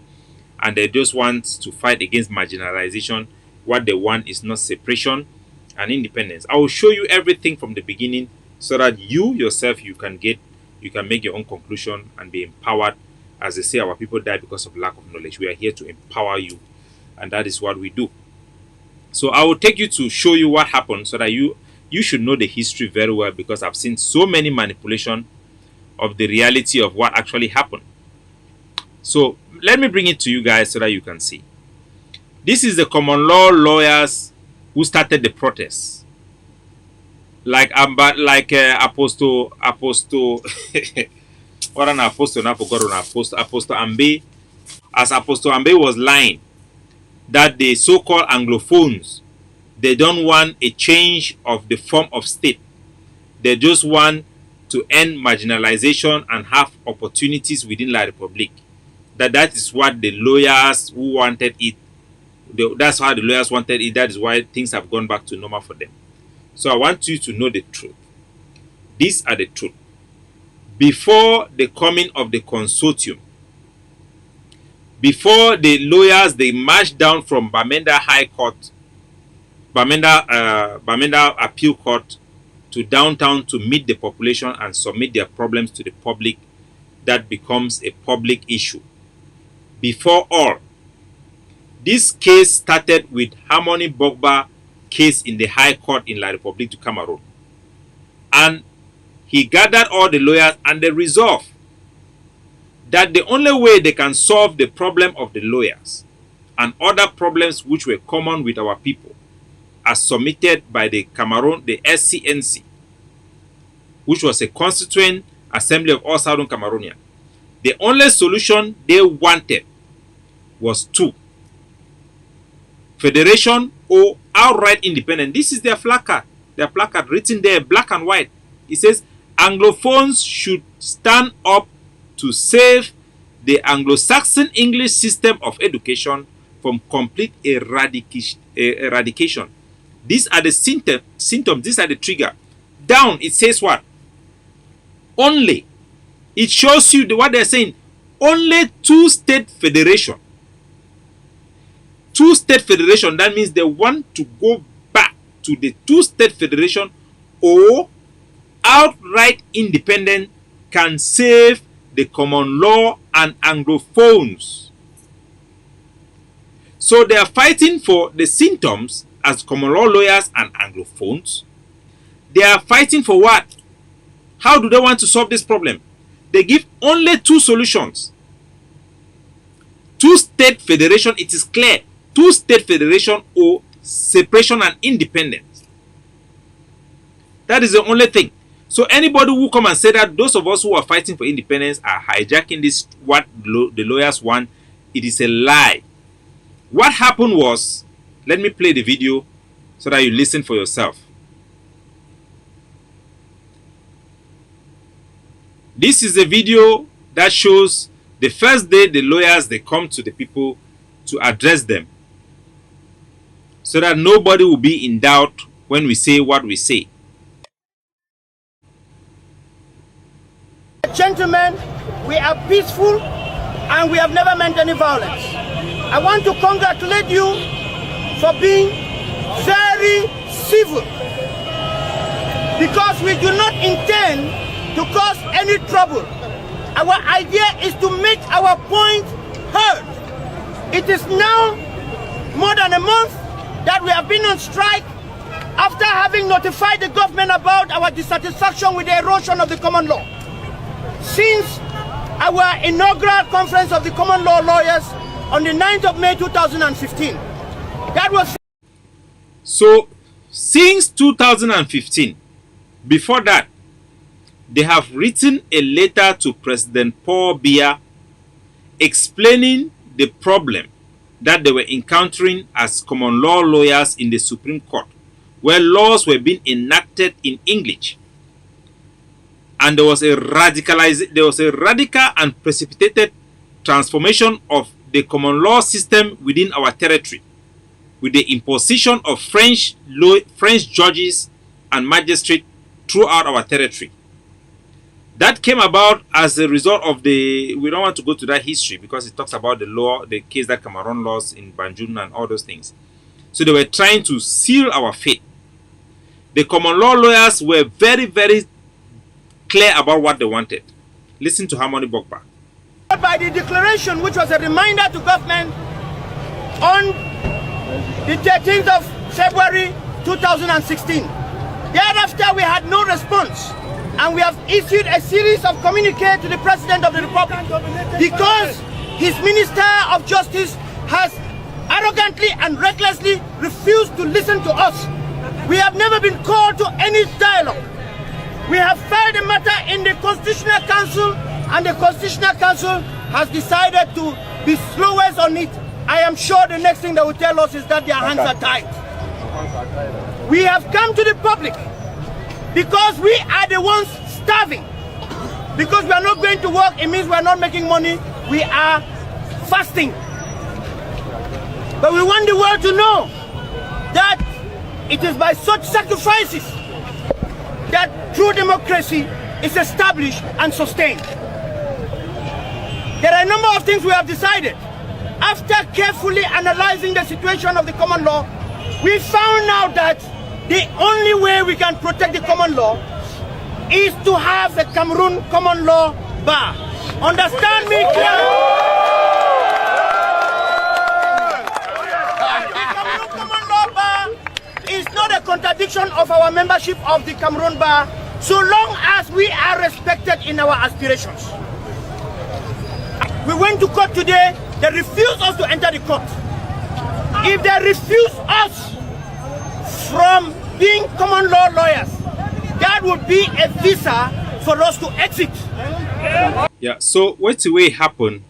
Speaker 1: and they just want to fight against marginalization. What they want is not separation and independence. I will show you everything from the beginning so that you yourself, you can make your own conclusion and be empowered. As they say, our people die because of lack of knowledge. We are here to empower you, and that is what we do. So I will take you to show you what happened so that you should know the history very well, because I've seen so many manipulation of the reality of what actually happened. So let me bring it to you guys so that you can see. This is the common law lawyers who started the protests. Like Apostle what an apostle, I forgot an Apostle Ambe. As Apostle Ambe was lying that the so-called Anglophones, they don't want a change of the form of state. They just want to end marginalization and have opportunities within La Republique. That is what the lawyers who wanted it. That's how the lawyers wanted it. That is why things have gone back to normal for them. So I want you to know the truth. These are the truth. Before the coming of the consortium, before the lawyers, they marched down from Bamenda High Court, Bamenda Appeal Court to downtown to meet the population and submit their problems to the public. That becomes a public issue. Before all, this case started with Harmony Bogba case in the High Court in La Republique du Cameroon. And he gathered all the lawyers and they resolved that the only way they can solve the problem of the lawyers and other problems which were common with our people, as submitted by the Cameroon, the SCNC, which was a constituent assembly of all Southern Cameroonians. The only solution they wanted was two: federation or outright independence. This is their placard. Their placard written there, black and white. It says Anglophones should stand up to save the Anglo-Saxon English system of education from complete eradication. These are the symptoms. These are the trigger. Down, it says what? Only. It shows you what they're saying. Only two-state federation. Two-state federation. That means they want to go back to the two-state federation or outright independence can save the common law and Anglophones. So they are fighting for the symptoms as common law lawyers and Anglophones. They are fighting for what? How do they want to solve this problem? They give only two solutions. Two-state federation, it is clear. Two-state federation or separation and independence. That is the only thing. So anybody who come and say that those of us who are fighting for independence are hijacking this, what the lawyers want, it is a lie. What happened was, let me play the video so that you listen for yourself. This is a video that shows the first day the lawyers, they come to the people to address them, so that nobody will be in doubt when we say what we say.
Speaker 11: Gentlemen, we are peaceful and we have never meant any violence. I want to congratulate you for being very civil, because we do not intend to cause any trouble. Our idea is to make our point heard. It is now more than a month that we have been on strike after having notified the government about our dissatisfaction with the erosion of the common law. Since our inaugural conference of the common law lawyers on the 9th of May 2015. That was...
Speaker 1: So, since 2015, before that, they have written a letter to President Paul Biya explaining the problem that they were encountering as common law lawyers in the Supreme Court, where laws were being enacted in English. And there was a radical and precipitated transformation of the common law system within our territory, with the imposition of French judges and magistrates throughout our territory. That came about as a result of the, we don't want to go to that history because it talks about the law, the case that Cameroon lost in Banjul and all those things. So they were trying to seal our fate. The common law lawyers were very, very clear about what they wanted. Listen to Harmony Bokba.
Speaker 11: By the declaration, which was a reminder to government on the 13th of February 2016. Thereafter, we had no response, and we have issued a series of communiques to the President of the Republic because his Minister of Justice has arrogantly and recklessly refused to listen to us. We have never been called to any dialogue. We have filed the matter in the Constitutional Council, and the Constitutional Council has decided to be slowest on it. I am sure the next thing they will tell us is that their hands are tied. We have come to the public because we are the ones starving. Because we are not going to work, it means we are not making money. We are fasting. But we want the world to know that it is by such sacrifices that true democracy is established and sustained. There are a number of things we have decided. After carefully analyzing the situation of the common law, we found out that the only way we can protect the common law is to have a Cameroon common law bar. Understand me clearly? The Cameroon common law bar is not a contradiction of our membership of the Cameroon bar, so long as we are respected in our aspirations. We went to court today. They refused us to enter the court. If they refuse us from being common law lawyers, that would be a visa for us to exit.
Speaker 1: Yeah, so what's the way it happened?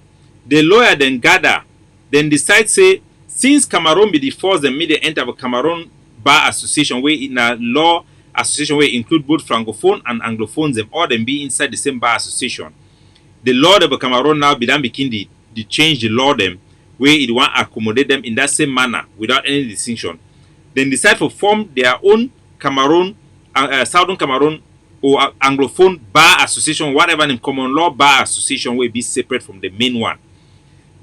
Speaker 1: The lawyer then gather, then decide say, since Cameroon be the force them made the enter of Cameroon Bar Association, where in a law association where include both Francophone and Anglophones, them all them be inside the same bar association. The law of Cameroon now be done begin the change the law them where it want accommodate them in that same manner without any distinction. Then decide to form their own Cameroon, Southern Cameroon or Anglophone bar association, whatever in common law bar association will be separate from the main one.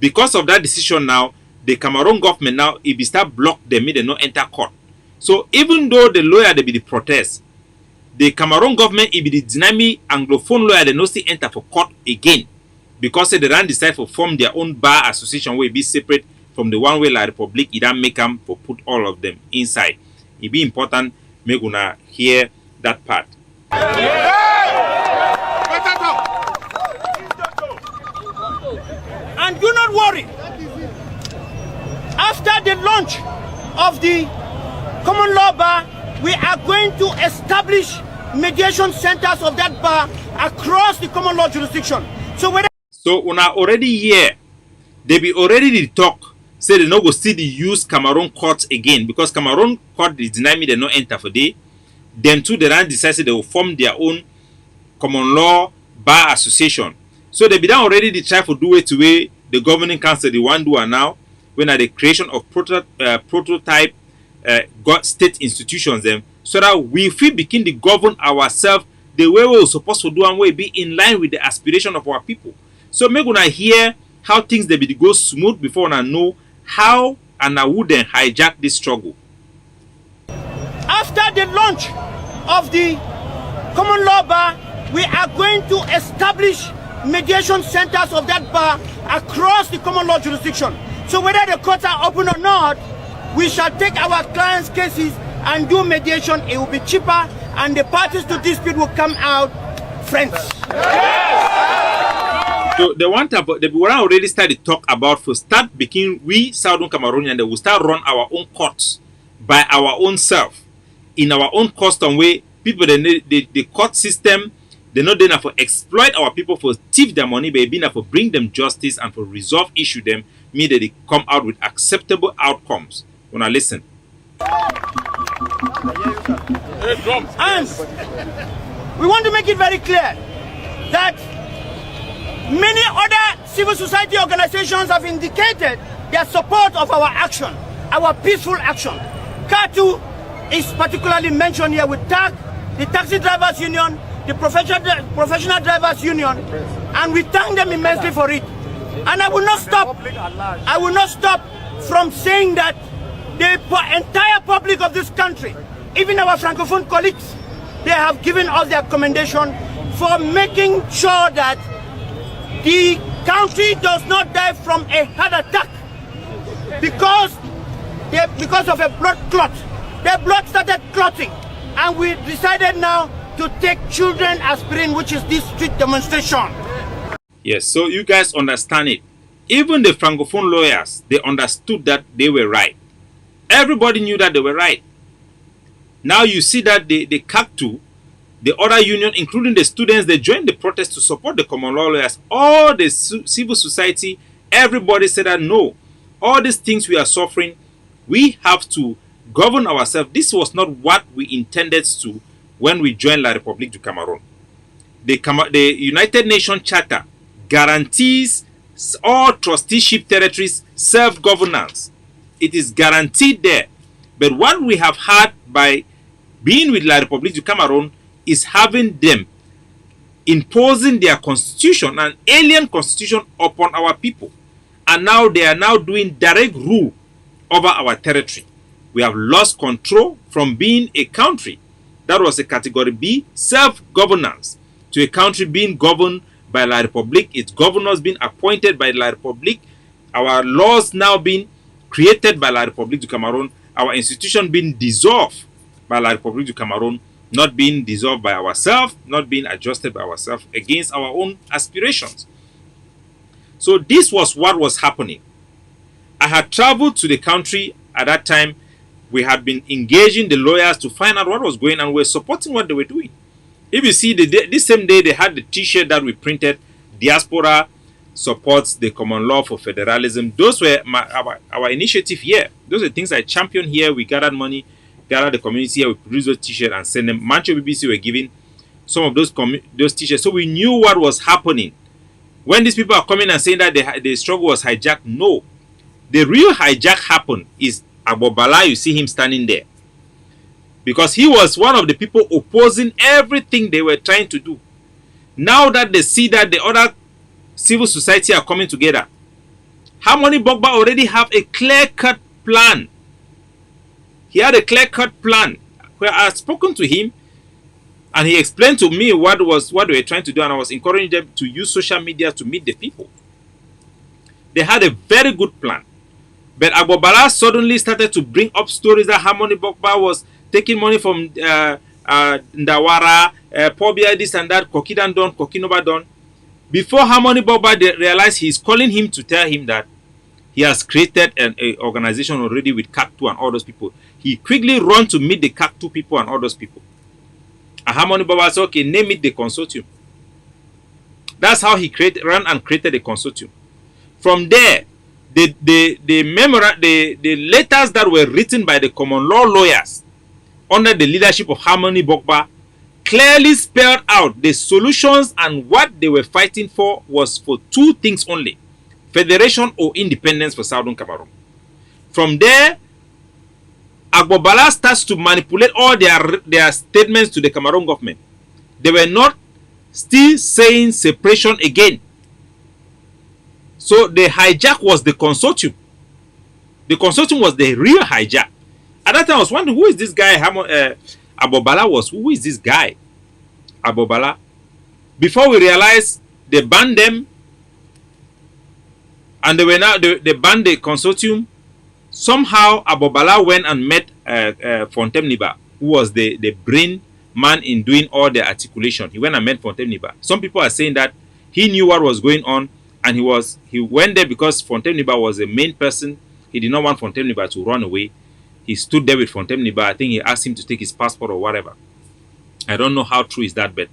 Speaker 1: Because of that decision now, the Cameroon government now, if they start block them, they not enter court. So even though the lawyer they be the protest, the Cameroon government, if they deny me Anglophone lawyer, they no still enter for court again. Because they don't decide to form their own bar association where it be separate from the one way La Republic, it don't make them for put all of them inside. It be important, make una hear that part.
Speaker 11: And do not worry. After the launch of the common law bar, we are going to establish mediation centers of that bar across the common law jurisdiction. So
Speaker 1: una already hear, they be already the talk, say they no go still the use Cameroon courts again, because Cameroon court they deny me they no enter for day. Them too they don't decide they will form their own common law bar association. So they be done already they try to do it to way the governing council the one do now when at the creation of prototype state institutions them, so that we feel begin to govern ourselves the way we were supposed to do and we be in line with the aspiration of our people. So make una hear how things they be go smooth before una know how and I wouldn't hijack this struggle.
Speaker 11: After the launch of the common law bar, we are going to establish mediation centers of that bar across the common law jurisdiction. So whether the courts are open or not, we shall take our clients' cases and do mediation. It will be cheaper and the parties to dispute will come out friends.
Speaker 1: So the one already started talk about for start making we Southern Cameroonian they will start run our own courts by our own self in our own custom way. People the court system they not there for exploit our people for thief their money, but be for bring them justice and for resolve issue them. Me that they come out with acceptable outcomes. When I listen.
Speaker 11: And we want to make it very clear that many other civil society organizations have indicated their support of our action, our peaceful action. CATU is particularly mentioned here with TAC, the Taxi Drivers Union, the Professional Drivers Union, and we thank them immensely for it. And I will not stop from saying that the entire public of this country, even our Francophone colleagues, they have given us their commendation for making sure that the country does not die from a heart attack because of a blood clot. Their blood started clotting, and we decided now to take children aspirin, which is this street demonstration.
Speaker 1: Yes, so you guys understand it. Even the Francophone lawyers, they understood that they were right. Everybody knew that they were right. Now you see that the CACTU, the other union, including the students, they joined the protest to support the common law lawyers. All the civil society, everybody said that no, all these things we are suffering, we have to govern ourselves. This was not what we intended to when we joined La République du Cameroun. The United Nations Charter guarantees all trusteeship territories self-governance. It is guaranteed there. But what we have had by being with La République du Cameroun is having them imposing their constitution, an alien constitution, upon our people. And now they are now doing direct rule over our territory. We have lost control from being a country that was a category B, self-governance, to a country being governed by La République, its governors being appointed by La République, our laws now being created by La République du Cameroun, our institution being dissolved by La République du Cameroun, not being dissolved by ourselves, not being adjusted by ourselves against our own aspirations. So this was what was happening. I had traveled to the country at that time. We had been engaging the lawyers to find out what was going on. We were supporting what they were doing. If you see, this same day they had the t-shirt that we printed, Diaspora supports the common law for federalism. Those were our initiative here. Those are things I championed here. We gathered money, gathered the community here, we produced those t-shirts and sent them. Mancho BBC were giving some of those t-shirts. So we knew what was happening. When these people are coming and saying that the struggle was hijacked, no. The real hijack happened is Abobala, you see him standing there. Because he was one of the people opposing everything they were trying to do. Now that they see that the other civil society are coming together, Harmony Bogba already have a clear-cut plan. He had a clear-cut plan. Where I had spoken to him, And he explained to me what they were trying to do, and I was encouraging them to use social media to meet the people. They had a very good plan. But Agbobala suddenly started to bring up stories that Harmony Bokba was taking money from Ndawara, Pobia, this and that, Kokidan Don, Kokinoba Don. Before Harmony Bokba realized, he's calling him to tell him that he has created an organization already with CAC2 and all those people. He quickly ran to meet the CAC2 people and all those people. And Harmony Bokba said, okay, name it the consortium. That's how he ran and created the consortium. From there, the letters that were written by the common law lawyers under the leadership of Harmony Bokba clearly spelled out the solutions, and what they were fighting for was for two things only: federation or independence for Southern Cameroon. From there, Agbobala starts to manipulate all their statements to the Cameroon government. They were not still saying separation again. So the hijack was the consortium. The consortium was the real hijack. At that time, I was wondering, who is this guy? Agbobala was. Who is this guy? Agbobala. Before we realized, they banned them, and they banned the consortium. Somehow, Agbobala went and met Fontemniba, who was the brain man in doing all the articulation. He went and met Fontemniba. Some people are saying that he knew what was going on, and he went there because Fontemniba was the main person. He did not want Fontemniba to run away. He stood there with Fontemniba. I think he asked him to take his passport or whatever. I don't know how true is that, but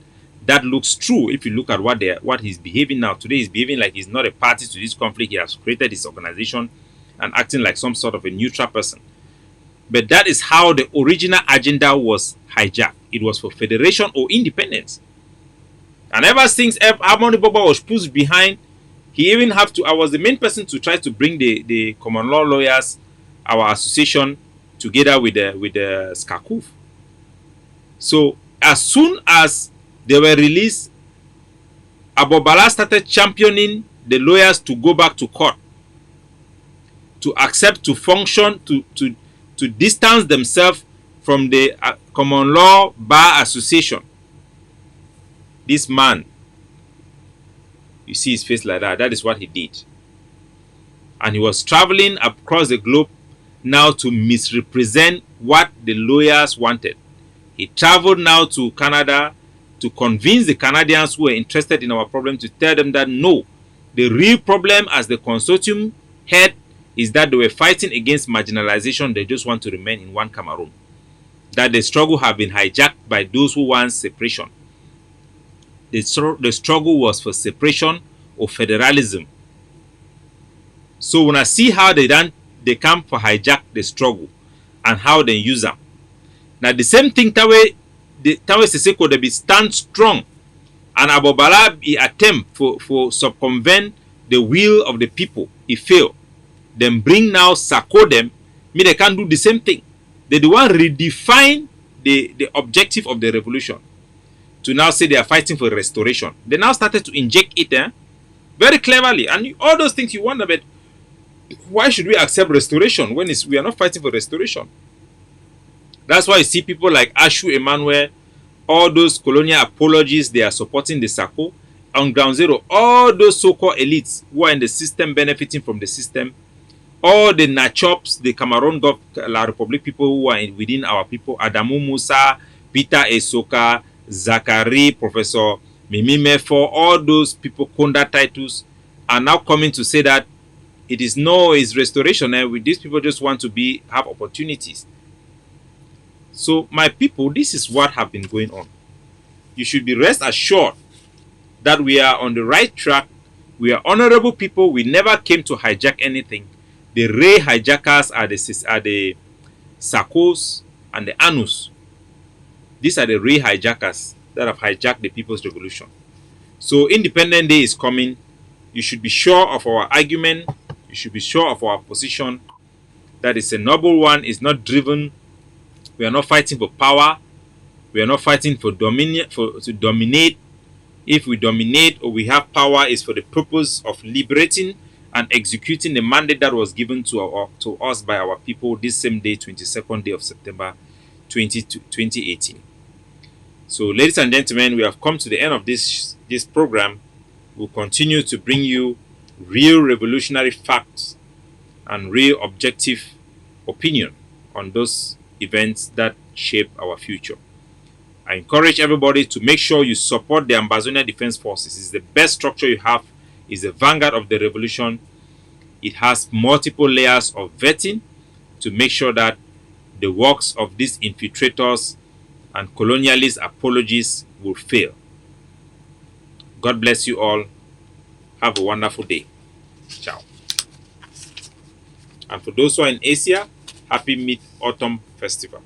Speaker 1: that looks true if you look at what he's behaving now. Today he's behaving like he's not a party to this conflict. He has created his organization and acting like some sort of a neutral person. But that is how the original agenda was hijacked. It was for federation or independence. And ever since Harmony Bokba was pushed behind, he even have to. I was the main person to try to bring the common law lawyers, our association, together with the SCACUF. So as soon as they were released, Agbobala started championing the lawyers to go back to court, to accept, to function, to distance themselves from the common law bar association. This man, you see his face like that. That is what he did. And he was traveling across the globe now to misrepresent what the lawyers wanted. He traveled now to Canada to convince the Canadians who were interested in our problem, to tell them that no, the real problem as the consortium head is that they were fighting against marginalization. They just want to remain in one Cameroon. That the struggle have been hijacked by those who want separation. The struggle was for separation or federalism. So when I see how they come for hijack the struggle and how they use them. Now the same thing Tawe Seseko they be stand strong, and Agbobala be attempt for circumvent the will of the people. He failed. Then bring now Sako them. Me they can't do the same thing. They do want redefine the objective of the revolution. To now say they are fighting for restoration. They now started to inject it very cleverly. And all those things you wonder, but why should we accept restoration when we are not fighting for restoration? That's why you see people like Ashu Emmanuel, all those colonial apologists, they are supporting the Sako. On ground zero, all those so-called elites who are in the system, benefiting from the system, all the Nachops, the Cameroon La Republic people who are within our people, Adamu Musa, Peter Esoka, Zachary, Professor Mimi Mefo, all those people, Konda titles, are now coming to say that it's restoration. And these people just want to have opportunities. So, my people, this is what have been going on. You should be rest assured that we are on the right track. We are honorable people. We never came to hijack anything. The real hijackers are the Sakos and the Anus. These are the real hijackers that have hijacked the People's Revolution. So Independence Day is coming. You should be sure of our argument. You should be sure of our position. That is a noble one. It's not driven. We are not fighting for power. We are not fighting to dominate. If we dominate or we have power, it's for the purpose of liberating and executing the mandate that was given to us by our people this same day, 22nd day of September 2018. So, ladies and gentlemen, we have come to the end of this program. We'll continue to bring you real revolutionary facts and real objective opinion on those events that shape our future. I encourage everybody to make sure you support the Ambazonian Defense Forces. It's the best structure you have. It's the vanguard of the revolution. It has multiple layers of vetting to make sure that the works of these infiltrators and colonialist apologists will fail. God bless you all. Have a wonderful day. Ciao. And for those who are in Asia, happy Mid-Autumn Festival.